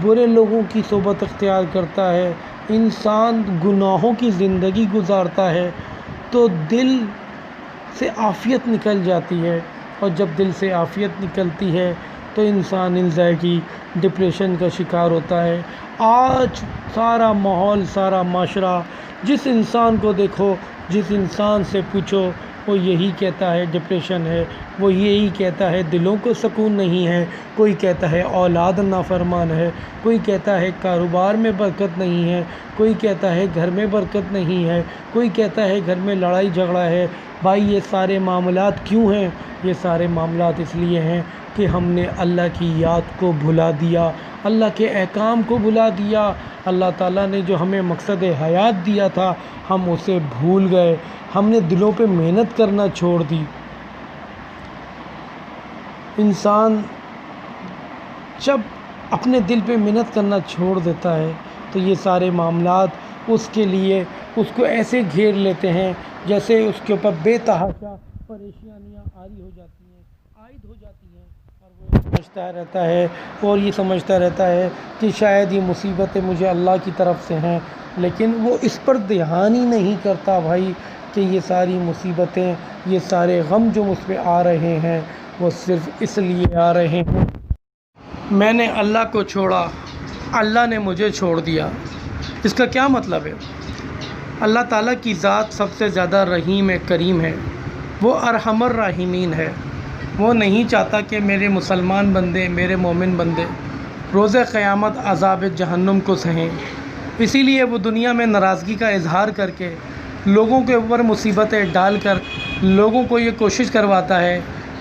برے لوگوں کی صحبت اختیار کرتا ہے، انسان گناہوں کی زندگی گزارتا ہے تو دل سے عافیت نکل جاتی ہے، اور جب دل سے عافیت نکلتی ہے تو انسان انزائٹی، ڈپریشن کا شکار ہوتا ہے۔ آج سارا ماحول، سارا معاشرہ، جس انسان کو دیکھو، جس انسان سے پوچھو، وہ یہی کہتا ہے ڈپریشن ہے، وہ یہی کہتا ہے دلوں کو سکون نہیں ہے، کوئی کہتا ہے اولاد نافرمان ہے، کوئی کہتا ہے کاروبار میں برکت نہیں ہے، کوئی کہتا ہے گھر میں برکت نہیں ہے، کوئی کہتا ہے گھر میں لڑائی جھگڑا ہے۔ بھائی یہ سارے معاملات کیوں ہیں؟ یہ سارے معاملات اس لیے ہیں کہ ہم نے اللہ کی یاد کو بھلا دیا، اللہ کے احکام کو بھلا دیا، اللہ تعالیٰ نے جو ہمیں مقصد حیات دیا تھا ہم اسے بھول گئے، ہم نے دلوں پہ محنت کرنا چھوڑ دی۔ انسان جب اپنے دل پہ محنت کرنا چھوڑ دیتا ہے تو یہ سارے معاملات اس کے لیے اس کو ایسے گھیر لیتے ہیں جیسے اس کے اوپر بے تحاشا پریشانیاں عاری ہو جاتی ہیں، عائد ہو جاتی ہیں، اور وہ سمجھتا رہتا ہے اور یہ سمجھتا رہتا ہے کہ شاید یہ مصیبتیں مجھے اللہ کی طرف سے ہیں، لیکن وہ اس پر دھیان ہی نہیں کرتا بھائی کہ یہ ساری مصیبتیں، یہ سارے غم جو مجھ پہ آ رہے ہیں وہ صرف اس لیے آ رہے ہیں میں نے اللہ کو چھوڑا، اللہ نے مجھے چھوڑ دیا۔ اس کا کیا مطلب ہے؟ اللہ تعالیٰ کی ذات سب سے زیادہ رحیم کریم ہے، وہ ارحم الراحمین ہے۔ وہ نہیں چاہتا کہ میرے مسلمان بندے، میرے مومن بندے روز قیامت عذاب جہنم کو سہیں، اسی لیے وہ دنیا میں ناراضگی کا اظہار کر کے لوگوں کے اوپر مصیبتیں ڈال کر لوگوں کو یہ کوشش کرواتا ہے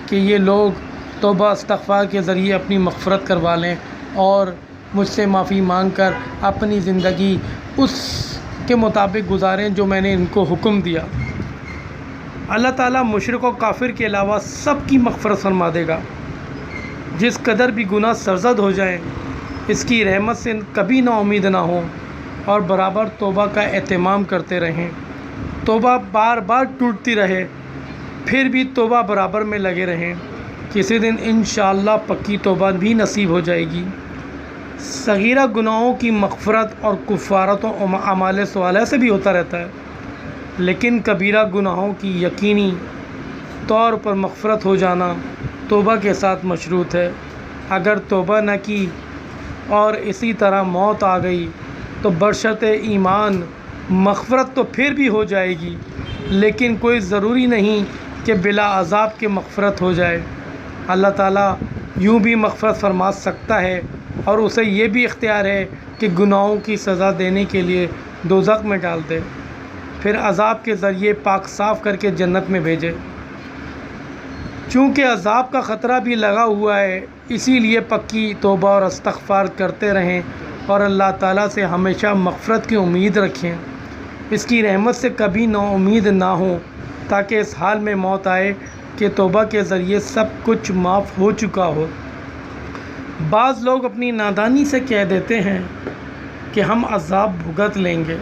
کہ یہ لوگ توبہ استغفار کے ذریعے اپنی مغفرت کروا لیں اور مجھ سے معافی مانگ کر اپنی زندگی اس کے مطابق گزاریں جو میں نے ان کو حکم دیا۔ اللہ تعالیٰ مشرک و کافر کے علاوہ سب کی مغفرت فرما دے گا۔ جس قدر بھی گناہ سرزد ہو جائیں، اس کی رحمت سے کبھی نا امید نہ ہوں اور برابر توبہ کا اہتمام کرتے رہیں۔ توبہ بار بار ٹوٹتی رہے، پھر بھی توبہ برابر میں لگے رہیں، کسی دن انشاءاللہ پکی توبہ بھی نصیب ہو جائے گی۔ صغیرہ گناہوں کی مغفرت اور کفارت و اعمال صالحہ سے بھی ہوتا رہتا ہے، لیکن کبیرہ گناہوں کی یقینی طور پر مغفرت ہو جانا توبہ کے ساتھ مشروط ہے۔ اگر توبہ نہ کی اور اسی طرح موت آ گئی تو برشرط ایمان مغفرت تو پھر بھی ہو جائے گی، لیکن کوئی ضروری نہیں کہ بلا عذاب کے مغفرت ہو جائے۔ اللہ تعالیٰ یوں بھی مغفرت فرما سکتا ہے اور اسے یہ بھی اختیار ہے کہ گناہوں کی سزا دینے کے لیے دوزخ میں ڈال دے، پھر عذاب کے ذریعے پاک صاف کر کے جنت میں بھیجے۔ چونکہ عذاب کا خطرہ بھی لگا ہوا ہے، اسی لیے پکی توبہ اور استغفار کرتے رہیں اور اللہ تعالیٰ سے ہمیشہ مغفرت کی امید رکھیں، اس کی رحمت سے کبھی نا امید نہ ہوں، تاکہ اس حال میں موت آئے کہ توبہ کے ذریعے سب کچھ معاف ہو چکا ہو۔ بعض لوگ اپنی نادانی سے کہہ دیتے ہیں کہ ہم عذاب بھگت لیں گے،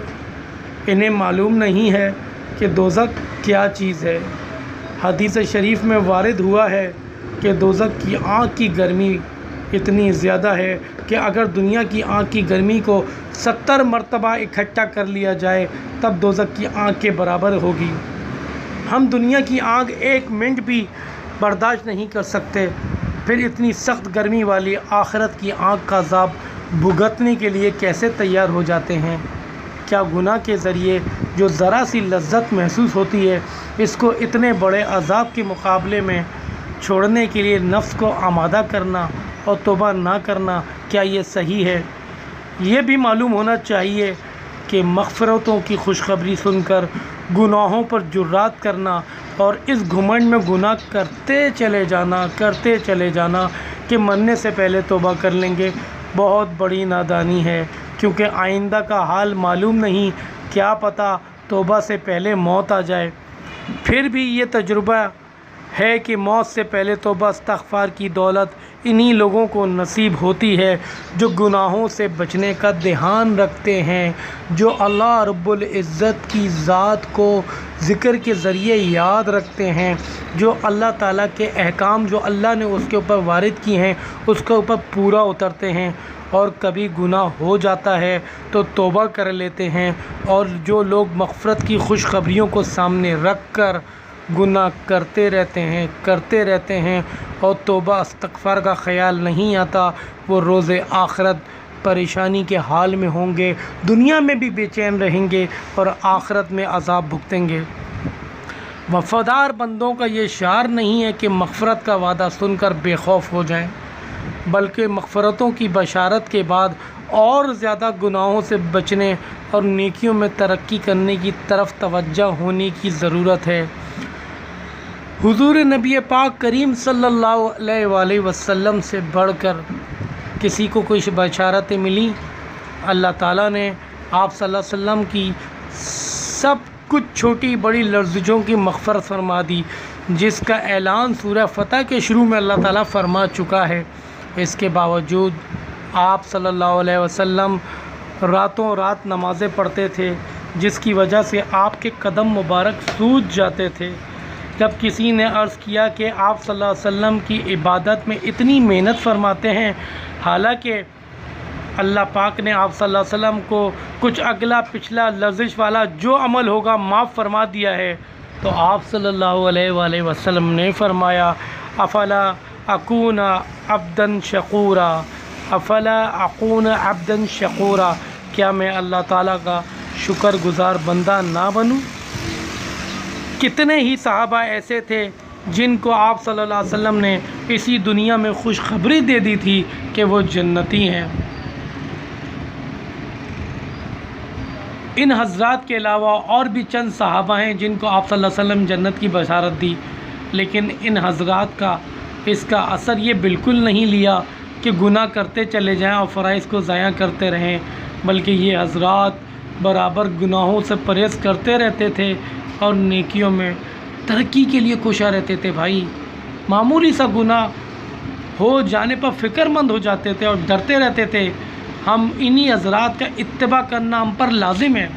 انہیں معلوم نہیں ہے کہ دوزخ کیا چیز ہے۔ حدیث شریف میں وارد ہوا ہے کہ دوزخ کی آگ کی گرمی اتنی زیادہ ہے کہ اگر دنیا کی آگ کی گرمی کو 70 مرتبہ اکٹھا کر لیا جائے تب دوزخ کی آگ کے برابر ہوگی۔ ہم دنیا کی آگ 1 منٹ بھی برداشت نہیں کر سکتے، پھر اتنی سخت گرمی والی آخرت کی آگ کا عذاب بھگتنے کے لیے کیسے تیار ہو جاتے ہیں؟ کیا گناہ کے ذریعے جو ذرا سی لذت محسوس ہوتی ہے، اس کو اتنے بڑے عذاب کے مقابلے میں چھوڑنے کے لیے نفس کو آمادہ کرنا اور توبہ نہ کرنا، کیا یہ صحیح ہے؟ یہ بھی معلوم ہونا چاہیے کہ مغفرتوں کی خوشخبری سن کر گناہوں پر جرات کرنا اور اس گھمنڈ میں گناہ کرتے چلے جانا کہ مرنے سے پہلے توبہ کر لیں گے، بہت بڑی نادانی ہے، کیونکہ آئندہ کا حال معلوم نہیں، کیا پتہ توبہ سے پہلے موت آ جائے۔ پھر بھی یہ تجربہ ہے کہ موت سے پہلے توبہ استغفار کی دولت انہی لوگوں کو نصیب ہوتی ہے جو گناہوں سے بچنے کا دھیان رکھتے ہیں، جو اللہ رب العزت کی ذات کو ذکر کے ذریعے یاد رکھتے ہیں، جو اللہ تعالیٰ کے احکام جو اللہ نے اس کے اوپر وارد کی ہیں اس کے اوپر پورا اترتے ہیں، اور کبھی گناہ ہو جاتا ہے تو توبہ کر لیتے ہیں، اور جو لوگ مغفرت کی خوشخبریوں کو سامنے رکھ کر گناہ کرتے رہتے ہیں اور توبہ استغفار کا خیال نہیں آتا، وہ روز آخرت پریشانی کے حال میں ہوں گے، دنیا میں بھی بے چین رہیں گے اور آخرت میں عذاب بھگتیں گے۔ وفادار بندوں کا یہ شعار نہیں ہے کہ مغفرت کا وعدہ سن کر بے خوف ہو جائیں، بلکہ مغفرتوں کی بشارت کے بعد اور زیادہ گناہوں سے بچنے اور نیکیوں میں ترقی کرنے کی طرف توجہ ہونے کی ضرورت ہے۔ حضور نبی پاک کریم صلی اللہ علیہ وآلہ وسلم سے بڑھ کر کسی کو کوئی بشارتیں ملیں؟ اللہ تعالیٰ نے آپ صلی اللہ علیہ وسلم کی سب کچھ چھوٹی بڑی لرزشوں کی مغفرت فرما دی، جس کا اعلان سورہ فتح کے شروع میں اللہ تعالیٰ فرما چکا ہے۔ اس کے باوجود آپ صلی اللہ علیہ وسلم راتوں رات نمازیں پڑھتے تھے، جس کی وجہ سے آپ کے قدم مبارک سوج جاتے تھے۔ جب کسی نے عرض کیا کہ آپ صلی اللہ علیہ وسلم کی عبادت میں اتنی محنت فرماتے ہیں، حالانکہ اللہ پاک نے آپ صلی اللہ علیہ وسلم کو کچھ اگلا پچھلا لرزش والا جو عمل ہوگا معاف فرما دیا ہے، تو آپ صلی اللہ علیہ وآلہ وسلم نے فرمایا افلا اکون عبدا شکورا، افلا اکون عبدا شکورا، کیا میں اللہ تعالیٰ کا شکر گزار بندہ نہ بنوں؟ کتنے ہی صحابہ ایسے تھے جن کو آپ صلی اللہ علیہ وسلم نے اسی دنیا میں خوشخبری دے دی تھی کہ وہ جنتی ہیں۔ ان حضرات کے علاوہ اور بھی چند صحابہ ہیں جن کو آپ صلی اللہ علیہ وسلم جنت کی بشارت دی، لیکن ان حضرات کا اس کا اثر یہ بالکل نہیں لیا کہ گناہ کرتے چلے جائیں اور فرائض کو ضائع کرتے رہیں، بلکہ یہ حضرات برابر گناہوں سے پرہیز کرتے رہتے تھے اور نیکیوں میں ترقی کے لیے کوشاں رہتے تھے۔ بھائی، معمولی سا گناہ ہو جانے پر فکر مند ہو جاتے تھے اور ڈرتے رہتے تھے۔ ہم انہی حضرات کا اتباع کرنا ہم پر لازم ہے۔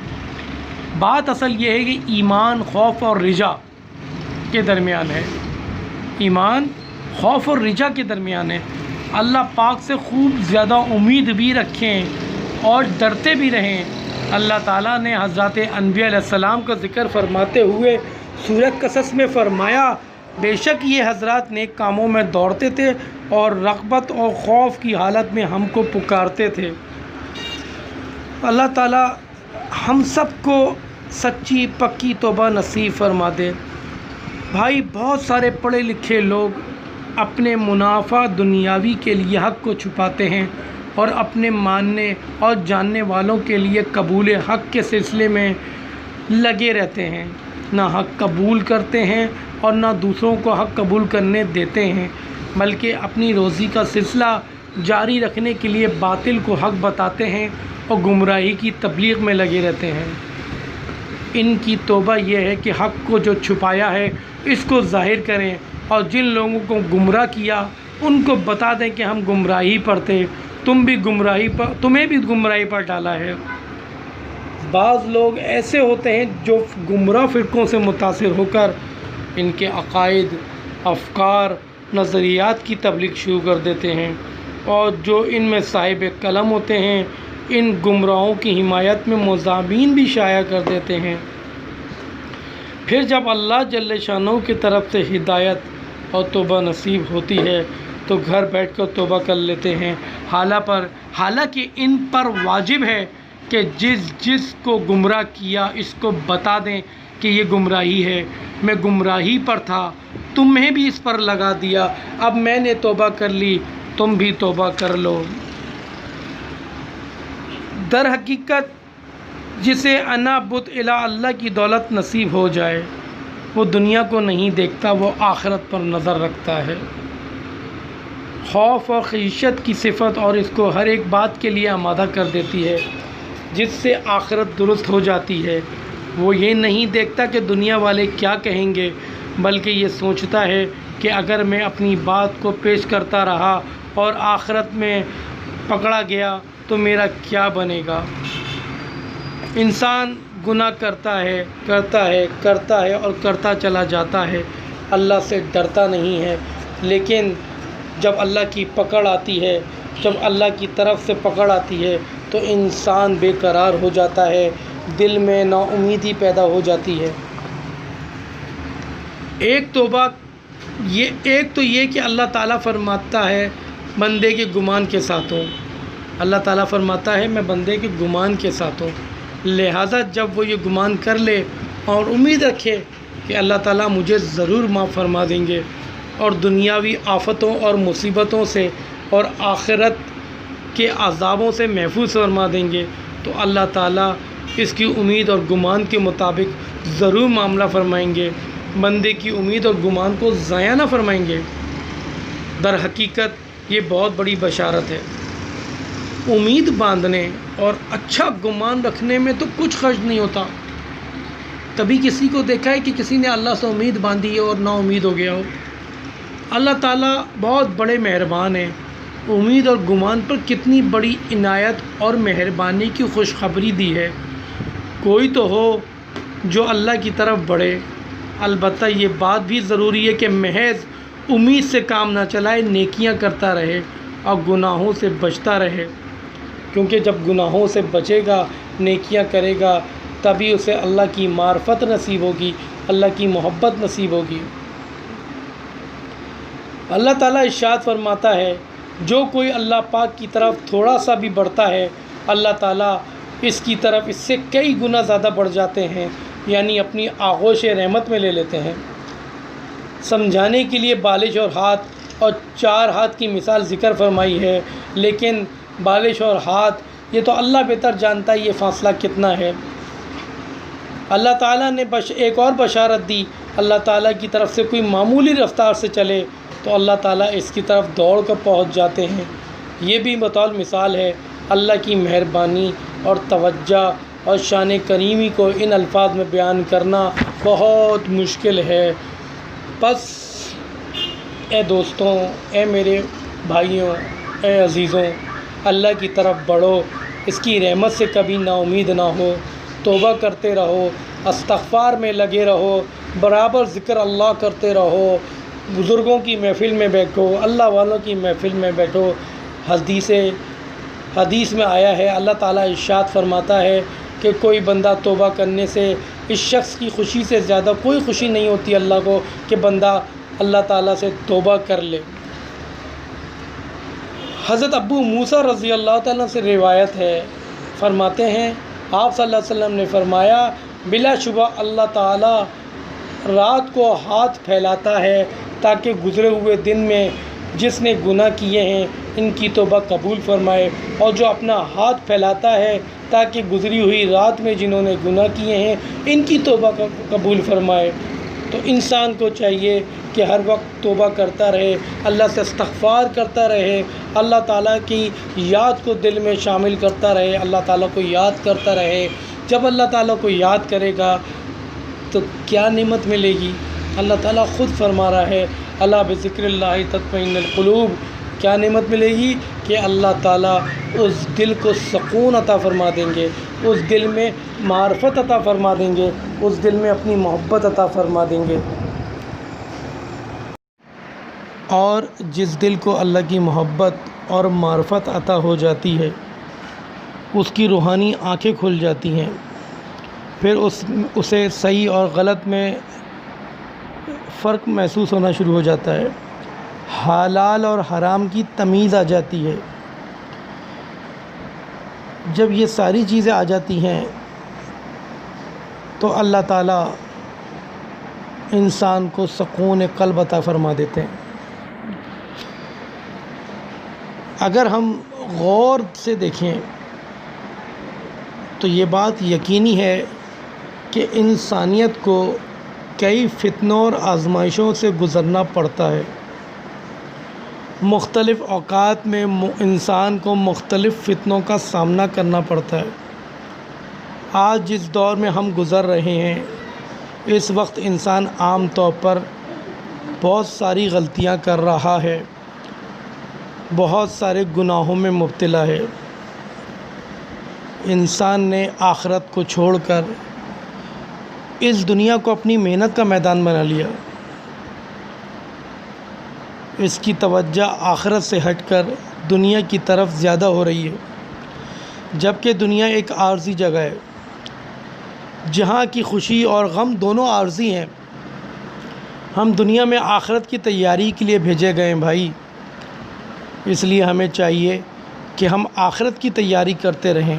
بات اصل یہ ہے کہ ایمان خوف اور رجا کے درمیان ہے، ایمان خوف اور رجا کے درمیان ہے۔ اللہ پاک سے خوب زیادہ امید بھی رکھیں اور ڈرتے بھی رہیں۔ اللہ تعالیٰ نے حضرات انبیاء علیہ السلام کا ذکر فرماتے ہوئے سورہ قصص میں فرمایا، بے شک یہ حضرات نیک کاموں میں دوڑتے تھے اور رغبت اور خوف کی حالت میں ہم کو پکارتے تھے۔ اللہ تعالیٰ ہم سب کو سچی پکی توبہ نصیب فرما دے۔ بھائی، بہت سارے پڑھے لکھے لوگ اپنے منافع دنیاوی کے لیے حق کو چھپاتے ہیں اور اپنے ماننے اور جاننے والوں کے لیے قبول حق کے سلسلے میں لگے رہتے ہیں، نہ حق قبول کرتے ہیں اور نہ دوسروں کو حق قبول کرنے دیتے ہیں، بلکہ اپنی روزی کا سلسلہ جاری رکھنے کے لیے باطل کو حق بتاتے ہیں اور گمراہی کی تبلیغ میں لگے رہتے ہیں۔ ان کی توبہ یہ ہے کہ حق کو جو چھپایا ہے اس کو ظاہر کریں، اور جن لوگوں کو گمراہ کیا ان کو بتا دیں کہ ہم گمراہی پر تھے، تمہیں بھی گمراہی پر ڈالا ہے۔ بعض لوگ ایسے ہوتے ہیں جو گمراہ فرقوں سے متاثر ہو کر ان کے عقائد، افکار، نظریات کی تبلیغ شروع کر دیتے ہیں، اور جو ان میں صاحب قلم ہوتے ہیں ان گمراہوں کی حمایت میں مضامین بھی شائع کر دیتے ہیں۔ پھر جب اللہ جل شانہ کی طرف سے ہدایت اور توبہ نصیب ہوتی ہے تو گھر بیٹھ کر توبہ کر لیتے ہیں، حالانکہ ان پر واجب ہے کہ جس کو گمراہ کیا اس کو بتا دیں کہ یہ گمراہی ہے، میں گمراہی پر تھا، تمہیں بھی اس پر لگا دیا، اب میں نے توبہ کر لی، تم بھی توبہ کر لو۔ در حقیقت جسے انا بت الی اللہ کی دولت نصیب ہو جائے وہ دنیا کو نہیں دیکھتا، وہ آخرت پر نظر رکھتا ہے۔ خوف اور خشیت کی صفت اور اس کو ہر ایک بات کے لیے آمادہ کر دیتی ہے، جس سے آخرت درست ہو جاتی ہے۔ وہ یہ نہیں دیکھتا کہ دنیا والے کیا کہیں گے، بلکہ یہ سوچتا ہے کہ اگر میں اپنی بات کو پیش کرتا رہا اور آخرت میں پکڑا گیا تو میرا کیا بنے گا۔ انسان گناہ کرتا ہے اور کرتا چلا جاتا ہے، اللہ سے ڈرتا نہیں ہے، لیکن جب اللہ کی پکڑ آتی ہے، جب اللہ کی طرف سے پکڑ آتی ہے تو انسان بے قرار ہو جاتا ہے، دل میں نا امیدی پیدا ہو جاتی ہے۔ ایک تو یہ کہ اللہ تعالیٰ فرماتا ہے بندے کے گمان کے ساتھ ہوں، اللہ تعالیٰ فرماتا ہے میں بندے کے گمان کے ساتھ ہوں، لہٰذا جب وہ یہ گمان کر لے اور امید رکھے کہ اللہ تعالیٰ مجھے ضرور معاف فرما دیں گے اور دنیاوی آفتوں اور مصیبتوں سے اور آخرت کے عذابوں سے محفوظ فرما دیں گے، تو اللہ تعالیٰ اس کی امید اور گمان کے مطابق ضرور معاملہ فرمائیں گے، بندے کی امید اور گمان کو ضائع نہ فرمائیں گے۔ در حقیقت یہ بہت بڑی بشارت ہے۔ امید باندھنے اور اچھا گمان رکھنے میں تو کچھ خرچ نہیں ہوتا۔ کبھی کسی کو دیکھا ہے کہ کسی نے اللہ سے امید باندھی ہے اور نا امید ہو گیا ہو؟ اللہ تعالیٰ بہت بڑے مہربان ہیں، امید اور گمان پر کتنی بڑی عنایت اور مہربانی کی خوشخبری دی ہے۔ کوئی تو ہو جو اللہ کی طرف بڑھے، البتہ یہ بات بھی ضروری ہے کہ محض امید سے کام نہ چلائے، نیکیاں کرتا رہے اور گناہوں سے بچتا رہے، کیونکہ جب گناہوں سے بچے گا، نیکیاں کرے گا، تبھی اسے اللہ کی معرفت نصیب ہوگی، اللہ کی محبت نصیب ہوگی۔ اللہ تعالیٰ ارشاد فرماتا ہے جو کوئی اللہ پاک کی طرف تھوڑا سا بھی بڑھتا ہے، اللہ تعالیٰ اس کی طرف اس سے کئی گنا زیادہ بڑھ جاتے ہیں، یعنی اپنی آغوش رحمت میں لے لیتے ہیں۔ سمجھانے کے لیے بالش اور ہاتھ اور 4 ہاتھ کی مثال ذکر فرمائی ہے، لیکن بالش اور ہاتھ یہ تو اللہ بہتر جانتا ہے یہ فاصلہ کتنا ہے۔ اللہ تعالیٰ نے ایک اور بشارت دی، اللہ تعالیٰ کی طرف سے کوئی معمولی رفتار سے چلے تو اللہ تعالیٰ اس کی طرف دوڑ کر پہنچ جاتے ہیں۔ یہ بھی بطور مثال ہے۔ اللہ کی مہربانی اور توجہ اور شان کریمی کو ان الفاظ میں بیان کرنا بہت مشکل ہے۔ بس اے دوستوں، اے میرے بھائیوں، اے عزیزوں، اللہ کی طرف بڑھو، اس کی رحمت سے کبھی نا امید نہ ہو، توبہ کرتے رہو، استغفار میں لگے رہو، برابر ذکر اللہ کرتے رہو، بزرگوں کی محفل میں بیٹھو، اللہ والوں کی محفل میں بیٹھو۔ حدیث میں آیا ہے، اللہ تعالیٰ ارشاد فرماتا ہے کہ کوئی بندہ توبہ کرنے سے اس شخص کی خوشی سے زیادہ کوئی خوشی نہیں ہوتی اللہ کو کہ بندہ اللہ تعالیٰ سے توبہ کر لے۔ حضرت ابو موسیٰ رضی اللہ تعالیٰ سے روایت ہے، فرماتے ہیں آپ صلی اللہ علیہ وسلم نے فرمایا بلا شبہ اللہ تعالیٰ رات کو ہاتھ پھیلاتا ہے تاکہ گزرے ہوئے دن میں جس نے گناہ کیے ہیں ان کی توبہ قبول فرمائے، اور جو اپنا ہاتھ پھیلاتا ہے تاکہ گزری ہوئی رات میں جنہوں نے گناہ کیے ہیں ان کی توبہ قبول فرمائے۔ تو انسان کو چاہیے کہ ہر وقت توبہ کرتا رہے، اللہ سے استغفار کرتا رہے، اللہ تعالیٰ کی یاد کو دل میں شامل کرتا رہے، اللہ تعالیٰ کو یاد کرتا رہے، جب اللہ تعالیٰ کو یاد کرے گا تو کیا نعمت ملے گی؟ اللہ تعالیٰ خود فرما رہا ہے الا بذکر اللہ تطمئن القلوب. کیا نعمت ملے گی؟ کہ اللہ تعالیٰ اس دل کو سکون عطا فرما دیں گے، اس دل میں معرفت عطا فرما دیں گے، اس دل میں اپنی محبت عطا فرما دیں گے. اور جس دل کو اللہ کی محبت اور معرفت عطا ہو جاتی ہے اس کی روحانی آنکھیں کھل جاتی ہیں. پھر اسے صحیح اور غلط میں فرق محسوس ہونا شروع ہو جاتا ہے، حلال اور حرام کی تمیز آ جاتی ہے. جب یہ ساری چیزیں آ جاتی ہیں تو اللہ تعالیٰ انسان کو سکون قلب عطا فرما دیتے ہیں. اگر ہم غور سے دیکھیں تو یہ بات یقینی ہے کہ انسانیت کو کئی فتنوں اور آزمائشوں سے گزرنا پڑتا ہے. مختلف اوقات میں انسان کو مختلف فتنوں کا سامنا کرنا پڑتا ہے. آج جس دور میں ہم گزر رہے ہیں اس وقت انسان عام طور پر بہت ساری غلطیاں کر رہا ہے، بہت سارے گناہوں میں مبتلا ہے. انسان نے آخرت کو چھوڑ کر اس دنیا کو اپنی محنت کا میدان بنا لیا. اس کی توجہ آخرت سے ہٹ کر دنیا کی طرف زیادہ ہو رہی ہے، جبکہ دنیا ایک عارضی جگہ ہے جہاں کی خوشی اور غم دونوں عارضی ہیں. ہم دنیا میں آخرت کی تیاری کے لیے بھیجے گئے ہیں بھائی، اس لیے ہمیں چاہیے کہ ہم آخرت کی تیاری کرتے رہیں.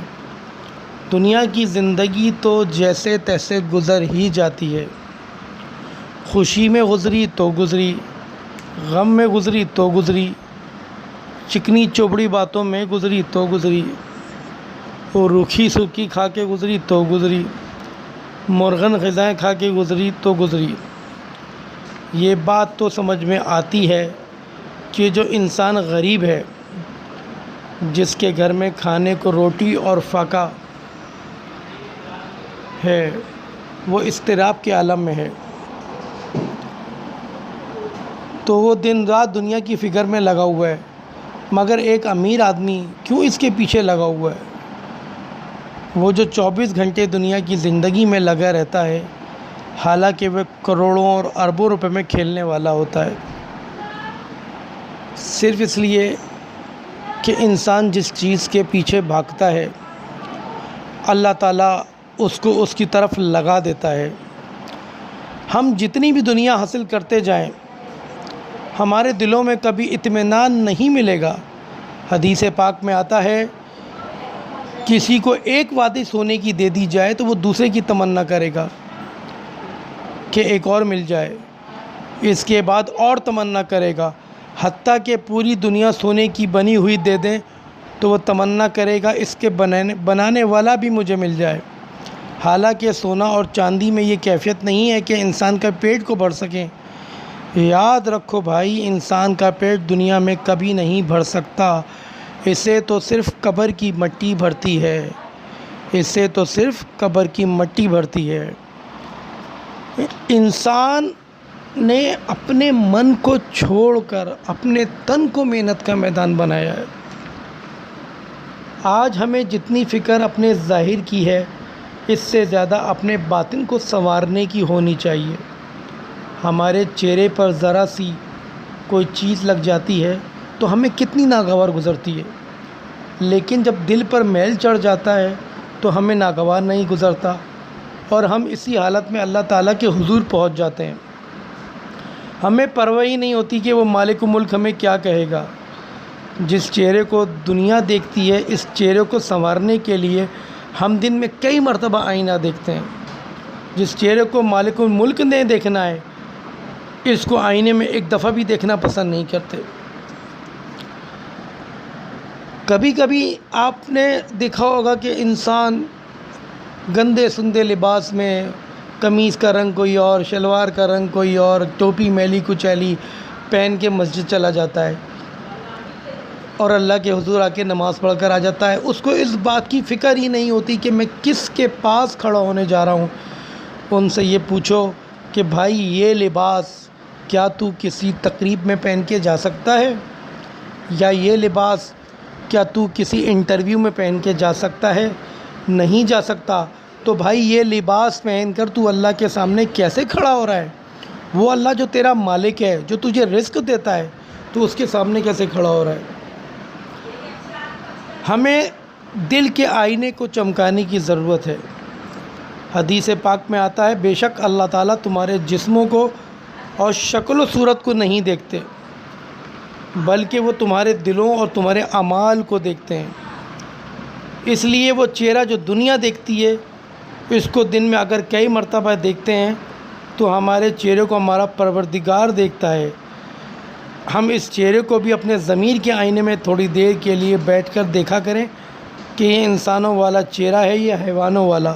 دنیا کی زندگی تو جیسے تیسے گزر ہی جاتی ہے، خوشی میں گزری تو گزری، غم میں گزری تو گزری، چکنی چوبڑی باتوں میں گزری تو گزری، اور روکھی سوکھی کھا کے گزری تو گزری، مرغن غذائیں کھا کے گزری تو گزری. یہ بات تو سمجھ میں آتی ہے کہ جو انسان غریب ہے، جس کے گھر میں کھانے کو روٹی اور فاقہ ہے، وہ اضطراب کے عالم میں ہے، تو وہ دن رات دنیا کی فکر میں لگا ہوا ہے. مگر ایک امیر آدمی کیوں اس کے پیچھے لگا ہوا ہے؟ وہ جو 24 گھنٹے دنیا کی زندگی میں لگا رہتا ہے، حالانکہ وہ کروڑوں اور اربوں روپے میں کھیلنے والا ہوتا ہے، صرف اس لیے کہ انسان جس چیز کے پیچھے بھاگتا ہے اللہ تعالیٰ اس کو اس کی طرف لگا دیتا ہے. ہم جتنی بھی دنیا حاصل کرتے جائیں ہمارے دلوں میں کبھی اطمینان نہیں ملے گا. حدیث پاک میں آتا ہے کسی کو ایک وادی سونے کی دے دی جائے تو وہ دوسرے کی تمنا کرے گا کہ ایک اور مل جائے، اس کے بعد اور تمنا کرے گا، حتیٰ کہ پوری دنیا سونے کی بنی ہوئی دے دیں تو وہ تمنا کرے گا اس کے بنانے والا بھی مجھے مل جائے. حالانکہ سونا اور چاندی میں یہ کیفیت نہیں ہے کہ انسان کا پیٹ کو بھر سکیں. یاد رکھو بھائی، انسان کا پیٹ دنیا میں کبھی نہیں بھر سکتا، اسے تو صرف قبر کی مٹی بھرتی ہے، اسے تو صرف قبر کی مٹی بھرتی ہے. انسان نے اپنے من کو چھوڑ کر اپنے تن کو محنت کا میدان بنایا ہے. آج ہمیں جتنی فکر اپنے ظاہر کی ہے اس سے زیادہ اپنے باطن کو سنوارنے کی ہونی چاہیے. ہمارے چہرے پر ذرا سی کوئی چیز لگ جاتی ہے تو ہمیں کتنی ناگوار گزرتی ہے، لیکن جب دل پر میل چڑھ جاتا ہے تو ہمیں ناگوار نہیں گزرتا اور ہم اسی حالت میں اللہ تعالیٰ کے حضور پہنچ جاتے ہیں. ہمیں پرواہ ہی نہیں ہوتی کہ وہ مالک ملک ہمیں کیا کہے گا. جس چہرے کو دنیا دیکھتی ہے اس چہرے کو سنوارنے کے لیے ہم دن میں کئی مرتبہ آئینہ دیکھتے ہیں. جس چہرے کو مالک الملک نے دیکھنا ہے اس کو آئینے میں ایک دفعہ بھی دیکھنا پسند نہیں کرتے. کبھی کبھی آپ نے دیکھا ہوگا کہ انسان گندے سندے لباس میں، قمیص کا رنگ کوئی اور، شلوار کا رنگ کوئی اور، ٹوپی میلی کچیلی پہن کے مسجد چلا جاتا ہے. اور اللہ کے حضور آ کے نماز پڑھ کر آ جاتا ہے، اس کو اس بات کی فکر ہی نہیں ہوتی کہ میں کس کے پاس کھڑا ہونے جا رہا ہوں۔ ان سے یہ پوچھو کہ بھائی یہ لباس کیا تو کسی تقریب میں پہن کے جا سکتا ہے، یا یہ لباس کیا تو کسی انٹرویو میں پہن کے جا سکتا ہے؟ نہیں جا سکتا۔ تو بھائی یہ لباس پہن کر تو اللہ کے سامنے کیسے کھڑا ہو رہا ہے؟ وہ اللہ جو تیرا مالک ہے، جو تجھے رزق دیتا ہے، تو اس کے سامنے کیسے کھڑا ہو رہا ہے؟ ہمیں دل کے آئینے کو چمکانے کی ضرورت ہے۔ حدیث پاک میں آتا ہے، بے شک اللہ تعالیٰ تمہارے جسموں کو اور شکل و صورت کو نہیں دیکھتے، بلکہ وہ تمہارے دلوں اور تمہارے اعمال کو دیکھتے ہیں۔ اس لیے وہ چہرہ جو دنیا دیکھتی ہے، اس کو دن میں اگر کئی مرتبہ دیکھتے ہیں تو ہمارے چہرے کو ہمارا پروردگار دیکھتا ہے۔ ہم اس چہرے کو بھی اپنے ضمیر کے آئینے میں تھوڑی دیر کے لیے بیٹھ کر دیکھا کریں کہ یہ انسانوں والا چہرہ ہے یا حیوانوں والا۔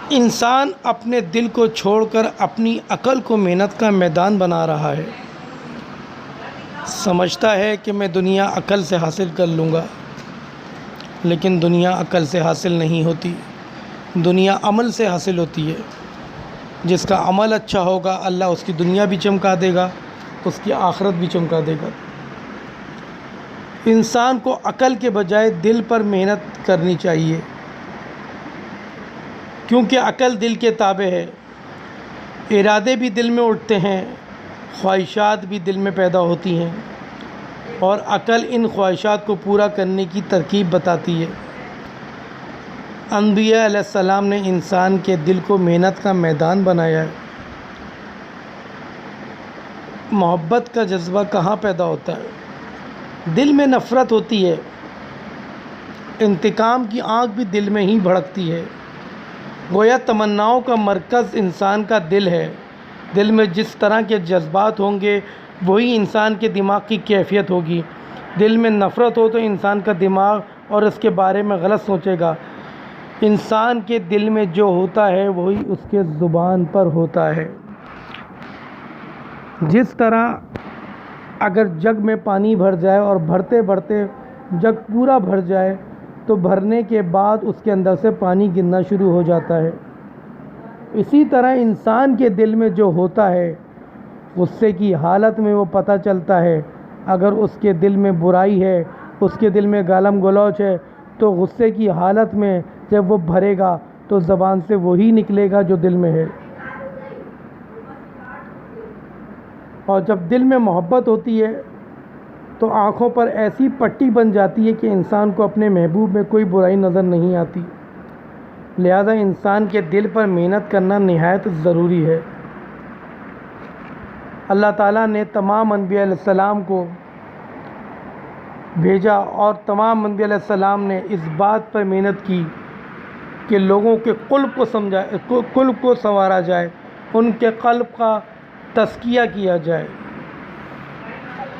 انسان اپنے دل کو چھوڑ کر اپنی عقل کو محنت کا میدان بنا رہا ہے۔ سمجھتا ہے کہ میں دنیا عقل سے حاصل کر لوں گا، لیکن دنیا عقل سے حاصل نہیں ہوتی، دنیا عمل سے حاصل ہوتی ہے۔ جس کا عمل اچھا ہوگا، اللہ اس کی دنیا بھی چمکا دے گا، اس کی آخرت بھی چمکا دے گا۔ انسان کو عقل کے بجائے دل پر محنت کرنی چاہیے، کیونکہ عقل دل کے تابع ہے۔ ارادے بھی دل میں اٹھتے ہیں، خواہشات بھی دل میں پیدا ہوتی ہیں، اور عقل ان خواہشات کو پورا کرنے کی ترکیب بتاتی ہے۔ انبیاء علیہ السلام نے انسان کے دل کو محنت کا میدان بنایا ہے۔ محبت کا جذبہ کہاں پیدا ہوتا ہے؟ دل میں نفرت ہوتی ہے۔ انتقام کی آگ بھی دل میں ہی بھڑکتی ہے۔ گویا تمناؤں کا مرکز انسان کا دل ہے۔ دل میں جس طرح کے جذبات ہوں گے، وہی انسان کے دماغ کی کیفیت ہوگی۔ دل میں نفرت ہو تو انسان کا دماغ اور اس کے بارے میں غلط سوچے گا۔ انسان کے دل میں جو ہوتا ہے وہی اس کے زبان پر ہوتا ہے۔ جس طرح اگر جگ میں پانی بھر جائے اور بھرتے بھرتے جگ پورا بھر جائے تو بھرنے کے بعد اس کے اندر سے پانی گرنا شروع ہو جاتا ہے، اسی طرح انسان کے دل میں جو ہوتا ہے، غصے کی حالت میں وہ پتہ چلتا ہے۔ اگر اس کے دل میں برائی ہے، اس کے دل میں گالم گلوچ ہے، تو غصے کی حالت میں جب وہ بھرے گا تو زبان سے وہی نکلے گا جو دل میں ہے۔ اور جب دل میں محبت ہوتی ہے تو آنکھوں پر ایسی پٹی بن جاتی ہے کہ انسان کو اپنے محبوب میں کوئی برائی نظر نہیں آتی۔ لہذا انسان کے دل پر محنت کرنا نہایت ضروری ہے۔ اللہ تعالیٰ نے تمام انبیاء علیہ السلام کو بھیجا، اور تمام انبیاء علیہ السلام نے اس بات پر محنت کی کہ لوگوں کے قلب کو سنوارا جائے، ان کے قلب کا تزکیہ کیا جائے۔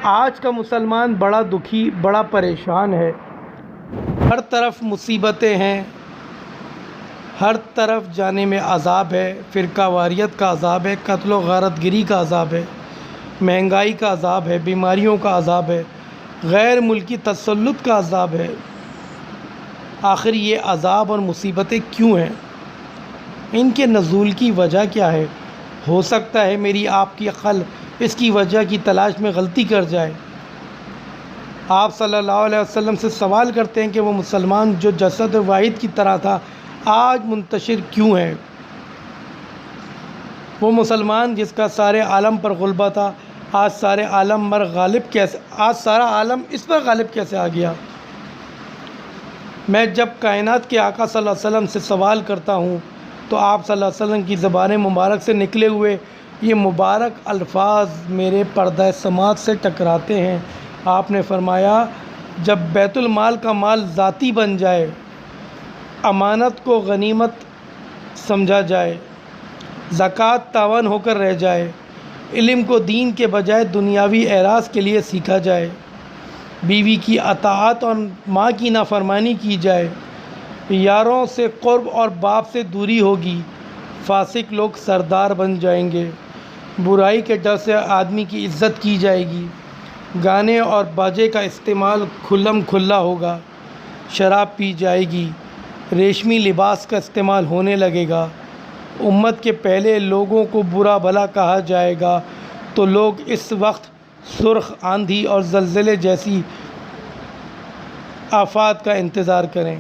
آج کا مسلمان بڑا دکھی، بڑا پریشان ہے۔ ہر طرف مصیبتیں ہیں، ہر طرف جانے میں عذاب ہے، فرقہ واریت کا عذاب ہے، قتل و غارت گری کا عذاب ہے، مہنگائی کا عذاب ہے، بیماریوں کا عذاب ہے، غیر ملکی تسلط کا عذاب ہے۔ آخر یہ عذاب اور مصیبتیں کیوں ہیں؟ ان کے نزول کی وجہ کیا ہے؟ ہو سکتا ہے میری آپ کی عقل اس کی وجہ کی تلاش میں غلطی کر جائے۔ آپ صلی اللہ علیہ وسلم سے سوال کرتے ہیں کہ وہ مسلمان جو جسد واحد کی طرح تھا، آج منتشر کیوں ہے؟ وہ مسلمان جس کا سارے عالم پر غلبہ تھا، آج سارے عالم پر آج سارا عالم اس پر غالب کیسے آ گیا؟ میں جب کائنات کے آقا صلی اللہ علیہ وسلم سے سوال کرتا ہوں تو آپ صلی اللہ علیہ وسلم کی زبان مبارک سے نکلے ہوئے یہ مبارک الفاظ میرے پردہ سماعت سے ٹکراتے ہیں۔ آپ نے فرمایا، جب بیت المال کا مال ذاتی بن جائے، امانت کو غنیمت سمجھا جائے، زکوٰۃ تاوان ہو کر رہ جائے، علم کو دین کے بجائے دنیاوی اعراض کے لیے سیکھا جائے، بیوی کی اطاعت اور ماں کی نافرمانی کی جائے، یاروں سے قرب اور باپ سے دوری ہوگی، فاسق لوگ سردار بن جائیں گے، برائی کے ڈر سے آدمی کی عزت کی جائے گی، گانے اور باجے کا استعمال کھلم کھلا ہوگا، شراب پی جائے گی، ریشمی لباس کا استعمال ہونے لگے گا، امت کے پہلے لوگوں کو برا بھلا کہا جائے گا، تو لوگ اس وقت سرخ آندھی اور زلزلے جیسی آفات کا انتظار کریں۔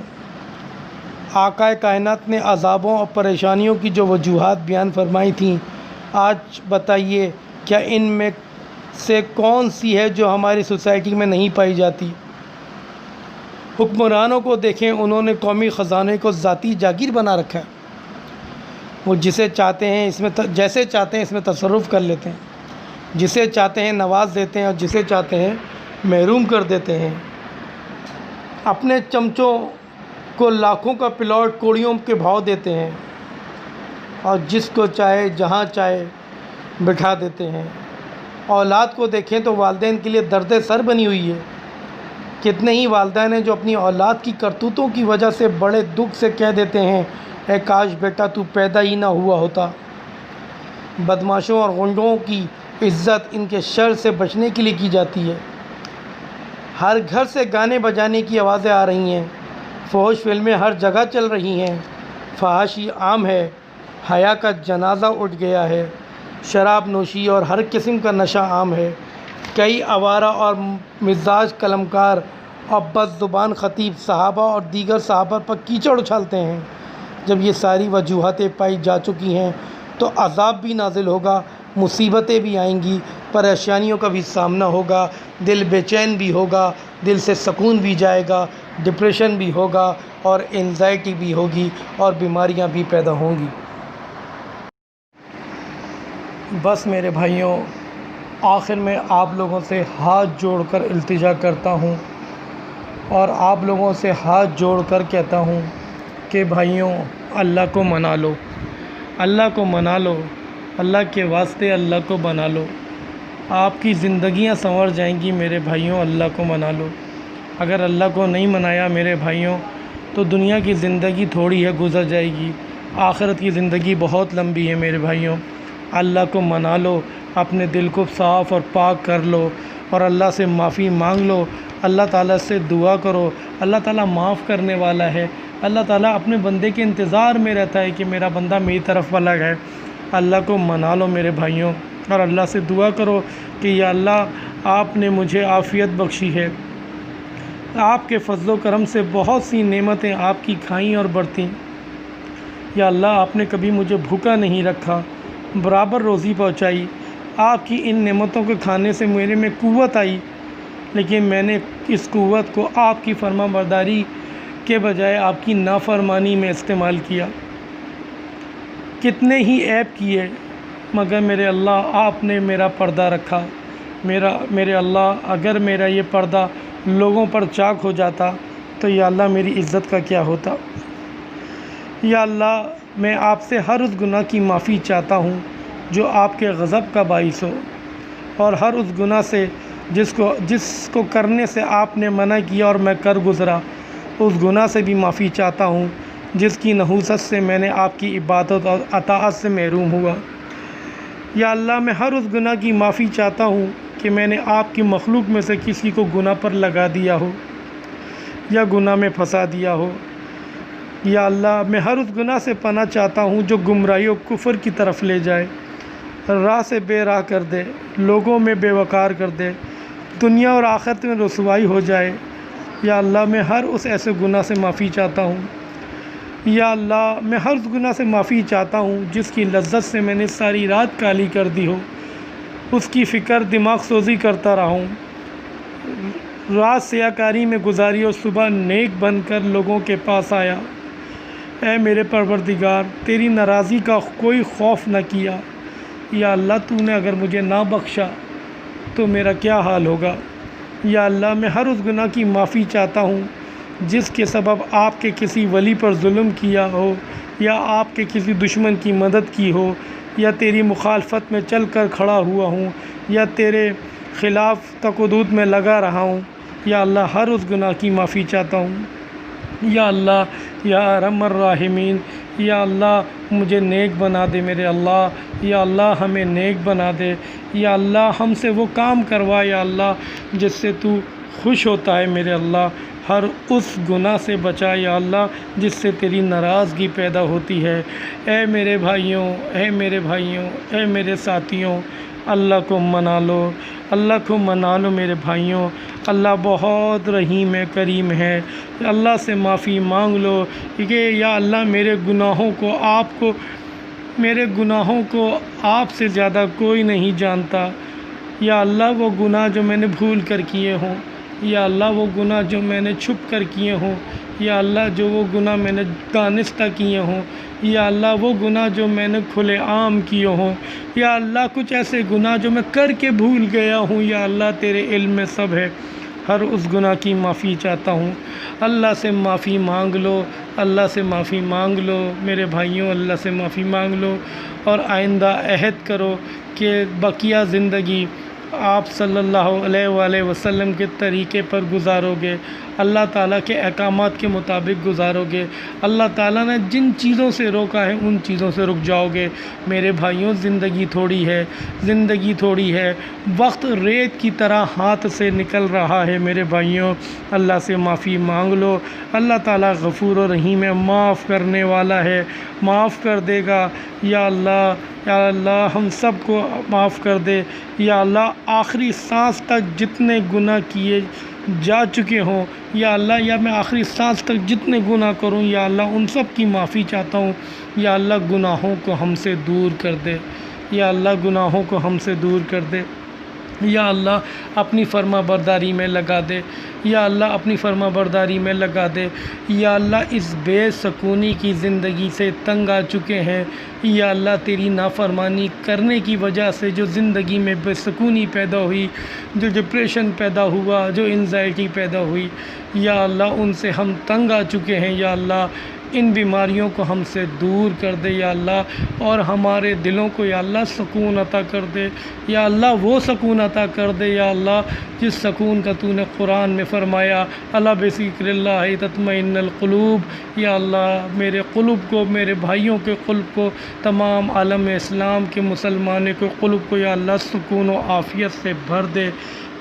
آقائے کائنات نے عذابوں اور پریشانیوں کی جو وجوہات بیان فرمائی تھیں، آج بتائیے کیا ان میں سے کون سی ہے جو ہماری سوسائٹی میں نہیں پائی جاتی؟ حکمرانوں کو دیکھیں، انہوں نے قومی خزانے کو ذاتی جاگیر بنا رکھا ہے۔ وہ جیسے چاہتے ہیں اس میں تصرف کر لیتے ہیں، جسے چاہتے ہیں نواز دیتے ہیں اور جسے چاہتے ہیں محروم کر دیتے ہیں۔ اپنے چمچوں کو لاکھوں کا پلاٹ کوڑیوں کے بھاؤ دیتے ہیں اور جس کو چاہے جہاں چاہے بٹھا دیتے ہیں۔ اولاد کو دیکھیں تو والدین کے لیے درد سر بنی ہوئی ہے۔ کتنے ہی والدین ہیں جو اپنی اولاد کی کرتوتوں کی وجہ سے بڑے دکھ سے کہہ دیتے ہیں، اے کاش بیٹا تو پیدا ہی نہ ہوا ہوتا۔ بدمعاشوں اور غنڈوں کی عزت ان کے شر سے بچنے کے لیے کی جاتی ہے۔ ہر گھر سے گانے بجانے کی آوازیں آ رہی ہیں، فحش فلمیں ہر جگہ چل رہی ہیں، فحاشی عام ہے، حیا کا جنازہ اٹھ گیا ہے، شراب نوشی اور ہر قسم کا نشہ عام ہے۔ کئی آوارہ اور مزاج قلمکار اور بد زبان خطیب صحابہ اور دیگر صحابہ پر کیچڑ اچھالتے ہیں۔ جب یہ ساری وجوہاتیں پائی جا چکی ہیں تو عذاب بھی نازل ہوگا، مصیبتیں بھی آئیں گی، پریشانیوں کا بھی سامنا ہوگا، دل بے چین بھی ہوگا، دل سے سکون بھی جائے گا، ڈپریشن بھی ہوگا اور انزائٹی بھی ہوگی اور بیماریاں بھی پیدا ہوں گی۔ بس میرے بھائیوں، آخر میں آپ لوگوں سے ہاتھ جوڑ کر التجا کرتا ہوں اور آپ لوگوں سے ہاتھ جوڑ کر کہتا ہوں کہ بھائیوں، اللہ کو منا لو، اللہ کو منا لو، اللہ کے واسطے اللہ کو بنا لو، آپ کی زندگیاں سنور جائیں گی میرے بھائیوں، اللہ کو منا لو۔ اگر اللہ کو نہیں منایا میرے بھائیوں تو دنیا کی زندگی تھوڑی ہے، گزر جائے گی، آخرت کی زندگی بہت لمبی ہے میرے بھائیوں۔ اللہ کو منا لو، اپنے دل کو صاف اور پاک کر لو اور اللہ سے معافی مانگ لو، اللہ تعالیٰ سے دعا کرو، اللہ تعالیٰ معاف کرنے والا ہے، اللہ تعالیٰ اپنے بندے کے انتظار میں رہتا ہے کہ میرا بندہ میری طرف والا ہے۔ اللہ کو منا لو میرے بھائیوں اور اللہ سے دعا کرو کہ یا اللہ آپ نے مجھے عافیت بخشی ہے، آپ کے فضل و کرم سے بہت سی نعمتیں آپ کی کھائیں اور بڑھتیں، یا اللہ آپ نے کبھی مجھے بھوکا نہیں رکھا، برابر روزی پہنچائی، آپ کی ان نعمتوں کے کھانے سے میرے میں قوت آئی، لیکن میں نے اس قوت کو آپ کی فرما برداری کے بجائے آپ کی نافرمانی میں استعمال کیا۔ کتنے ہی عیب کیے مگر میرے اللہ آپ نے میرا پردہ رکھا۔ میرے اللہ اگر میرا یہ پردہ لوگوں پر چاک ہو جاتا تو یا اللہ میری عزت کا کیا ہوتا۔ یا اللہ میں آپ سے ہر اس گناہ کی معافی چاہتا ہوں جو آپ کے غضب کا باعث ہو، اور ہر اس گناہ سے جس کو کرنے سے آپ نے منع کیا اور میں کر گزرا، اس گناہ سے بھی معافی چاہتا ہوں جس کی نحوست سے میں نے آپ کی عبادت اور اطاعت سے محروم ہوا۔ یا اللہ میں ہر اس گناہ کی معافی چاہتا ہوں کہ میں نے آپ کی مخلوق میں سے کسی کو گناہ پر لگا دیا ہو یا گناہ میں پھنسا دیا ہو۔ یا اللہ میں ہر اس گناہ سے پناہ چاہتا ہوں جو گمراہی و کفر کی طرف لے جائے، راہ سے بے راہ کر دے، لوگوں میں بے وقار کر دے، دنیا اور آخرت میں رسوائی ہو جائے۔ یا اللہ میں ہر اس ایسے گناہ سے معافی چاہتا ہوں۔ یا اللہ میں ہر اس گناہ سے معافی چاہتا ہوں جس کی لذت سے میں نے ساری رات کالی کر دی ہو، اس کی فکر دماغ سوزی کرتا رہا ہوں، رات سیاہ کاری میں گزاری اور صبح نیک بن کر لوگوں کے پاس آیا۔ اے میرے پروردگار، تیری ناراضی کا کوئی خوف نہ کیا۔ یا اللہ تو نے اگر مجھے نہ بخشا تو میرا کیا حال ہوگا۔ یا اللہ میں ہر اس گناہ کی معافی چاہتا ہوں جس کے سبب آپ کے کسی ولی پر ظلم کیا ہو، یا آپ کے کسی دشمن کی مدد کی ہو، یا تیری مخالفت میں چل کر کھڑا ہوا ہوں، یا تیرے خلاف تقدود میں لگا رہا ہوں۔ یا اللہ ہر اس گناہ کی معافی چاہتا ہوں۔ یا اللہ یا ارحم الراحمین، یا اللہ مجھے نیک بنا دے میرے اللہ۔ یا اللہ ہمیں نیک بنا دے، یا اللہ ہم سے وہ کام کروا یا اللہ جس سے تو خوش ہوتا ہے میرے اللہ، ہر اس گناہ سے بچا یا اللہ جس سے تیری ناراضگی پیدا ہوتی ہے۔ اے میرے بھائیوں، اے میرے بھائیوں، اے میرے ساتھیوں، اللہ کو منا لو، اللہ کو منا لو میرے بھائیوں۔ اللہ بہت رحیم ہے، کریم ہے۔ اللہ سے معافی مانگ لو کہ یا اللہ میرے گناہوں کو آپ سے زیادہ کوئی نہیں جانتا۔ یا اللہ وہ گناہ جو میں نے بھول کر کیے ہوں، یا اللہ وہ گناہ جو میں نے چھپ کر کیے ہوں، یا اللہ جو وہ گناہ میں نے دانستہ کیے ہوں، یا اللہ وہ گناہ جو میں نے کھلے عام کیے ہوں، یا اللہ کچھ ایسے گناہ جو میں کر کے بھول گیا ہوں، یا اللہ تیرے علم میں سب ہے، ہر اس گناہ کی معافی چاہتا ہوں۔ اللہ سے معافی مانگ لو، اللہ سے معافی مانگ لو میرے بھائیوں، اللہ سے معافی مانگ لو، اور آئندہ عہد کرو کہ بقیہ زندگی آپ صلی اللہ علیہ وآلہ وسلم کے طریقے پر گزارو گے، اللہ تعالیٰ کے احکامات کے مطابق گزارو گے، اللہ تعالیٰ نے جن چیزوں سے روکا ہے ان چیزوں سے رک جاؤ گے۔ میرے بھائیوں زندگی تھوڑی ہے، زندگی تھوڑی ہے، وقت ریت کی طرح ہاتھ سے نکل رہا ہے میرے بھائیوں۔ اللہ سے معافی مانگ لو، اللہ تعالیٰ غفور و رحیم ہے، معاف کرنے والا ہے، معاف کر دے گا۔ یا اللہ، یا اللہ ہم سب کو معاف کر دے، یا اللہ آخری سانس تک جتنے گناہ کیے جا چکے ہوں، یا اللہ یا میں آخری سانس تک جتنے گناہ کروں یا اللہ ان سب کی معافی چاہتا ہوں۔ یا اللہ گناہوں کو ہم سے دور کر دے، یا اللہ گناہوں کو ہم سے دور کر دے، یا اللہ اپنی فرما برداری میں لگا دے، یا اللہ اپنی فرما برداری میں لگا دے۔ یا اللہ اس بے سکونی کی زندگی سے تنگ آ چکے ہیں، یا اللہ تیری نافرمانی کرنے کی وجہ سے جو زندگی میں بے سکونی پیدا ہوئی، جو ڈپریشن پیدا ہوا، جو انزائٹی پیدا ہوئی، یا اللہ ان سے ہم تنگ آ چکے ہیں۔ یا اللہ ان بیماریوں کو ہم سے دور کر دے یا اللہ، اور ہمارے دلوں کو یا اللہ سکون عطا کر دے، یا اللہ وہ سکون عطا کر دے یا اللہ جس سکون کا تو نے قرآن میں فرمایا، الا بذکر اللہ تطمئن القلوب۔ یا اللہ میرے قلوب کو، میرے بھائیوں کے قلب کو، تمام عالم اسلام کے مسلمانوں کے قلوب کو یا اللہ سکون و عافیت سے بھر دے۔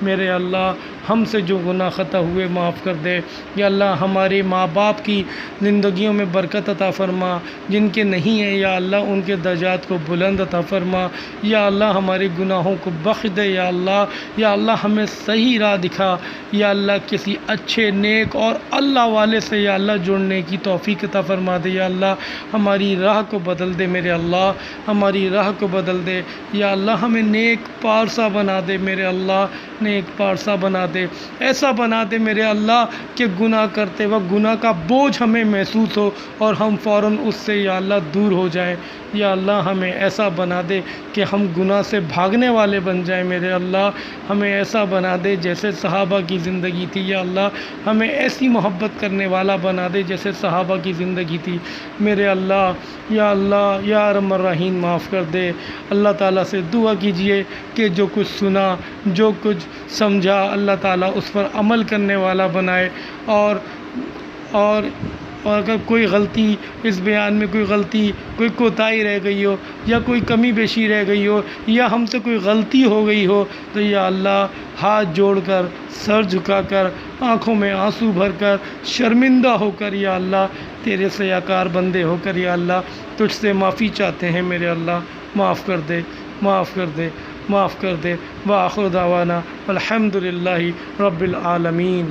میرے اللہ ہم سے جو گناہ خطا ہوئے معاف کر دے، یا اللہ ہمارے ماں باپ کی زندگیوں میں برکت عطا فرما، جن کے نہیں ہیں یا اللہ ان کے درجات کو بلند عطا فرما، یا اللہ ہمارے گناہوں کو بخش دے یا اللہ ہمیں صحیح راہ دکھا، یا اللہ کسی اچھے نیک اور اللہ والے سے یا اللہ جڑنے کی توفیق عطا فرما دے، یا اللہ ہماری راہ کو بدل دے میرے اللہ، ہماری راہ کو بدل دے، یا اللہ ہمیں نیک پارسا بنا دے میرے اللہ، نیک پارسا بنا دے، ایسا بنا دے میرے اللہ کہ گناہ کرتے وقت گناہ کا بوجھ ہمیں محسوس ہو اور ہم فوراً اس سے یا اللہ دور ہو جائیں۔ یا اللہ ہمیں ایسا بنا دے کہ ہم گناہ سے بھاگنے والے بن جائیں میرے اللہ، ہمیں ایسا بنا دے جیسے صحابہ کی زندگی تھی، یا اللہ ہمیں ایسی محبت کرنے والا بنا دے جیسے صحابہ کی زندگی تھی میرے اللہ۔ یا اللہ یا ارحم الراحمین معاف کر دے۔ اللہ تعالیٰ سے دعا کیجئے کہ جو کچھ سنا، جو کچھ سمجھا، اللہ تعالیٰ اس پر عمل کرنے والا بنائے، اور اگر کوئی غلطی اس بیان میں کوئی غلطی، کوئی کوتاہی رہ گئی ہو یا کوئی کمی بیشی رہ گئی ہو یا ہم سے کوئی غلطی ہو گئی ہو تو یا اللہ ہاتھ جوڑ کر، سر جھکا کر، آنکھوں میں آنسو بھر کر، شرمندہ ہو کر یا اللہ تیرے سیاکار بندے ہو کر یا اللہ تجھ سے معافی چاہتے ہیں میرے اللہ، معاف کر دے، معاف کر دے، معاف کر دے۔ وآخر دعوانا الحمد للہ رب العالمین۔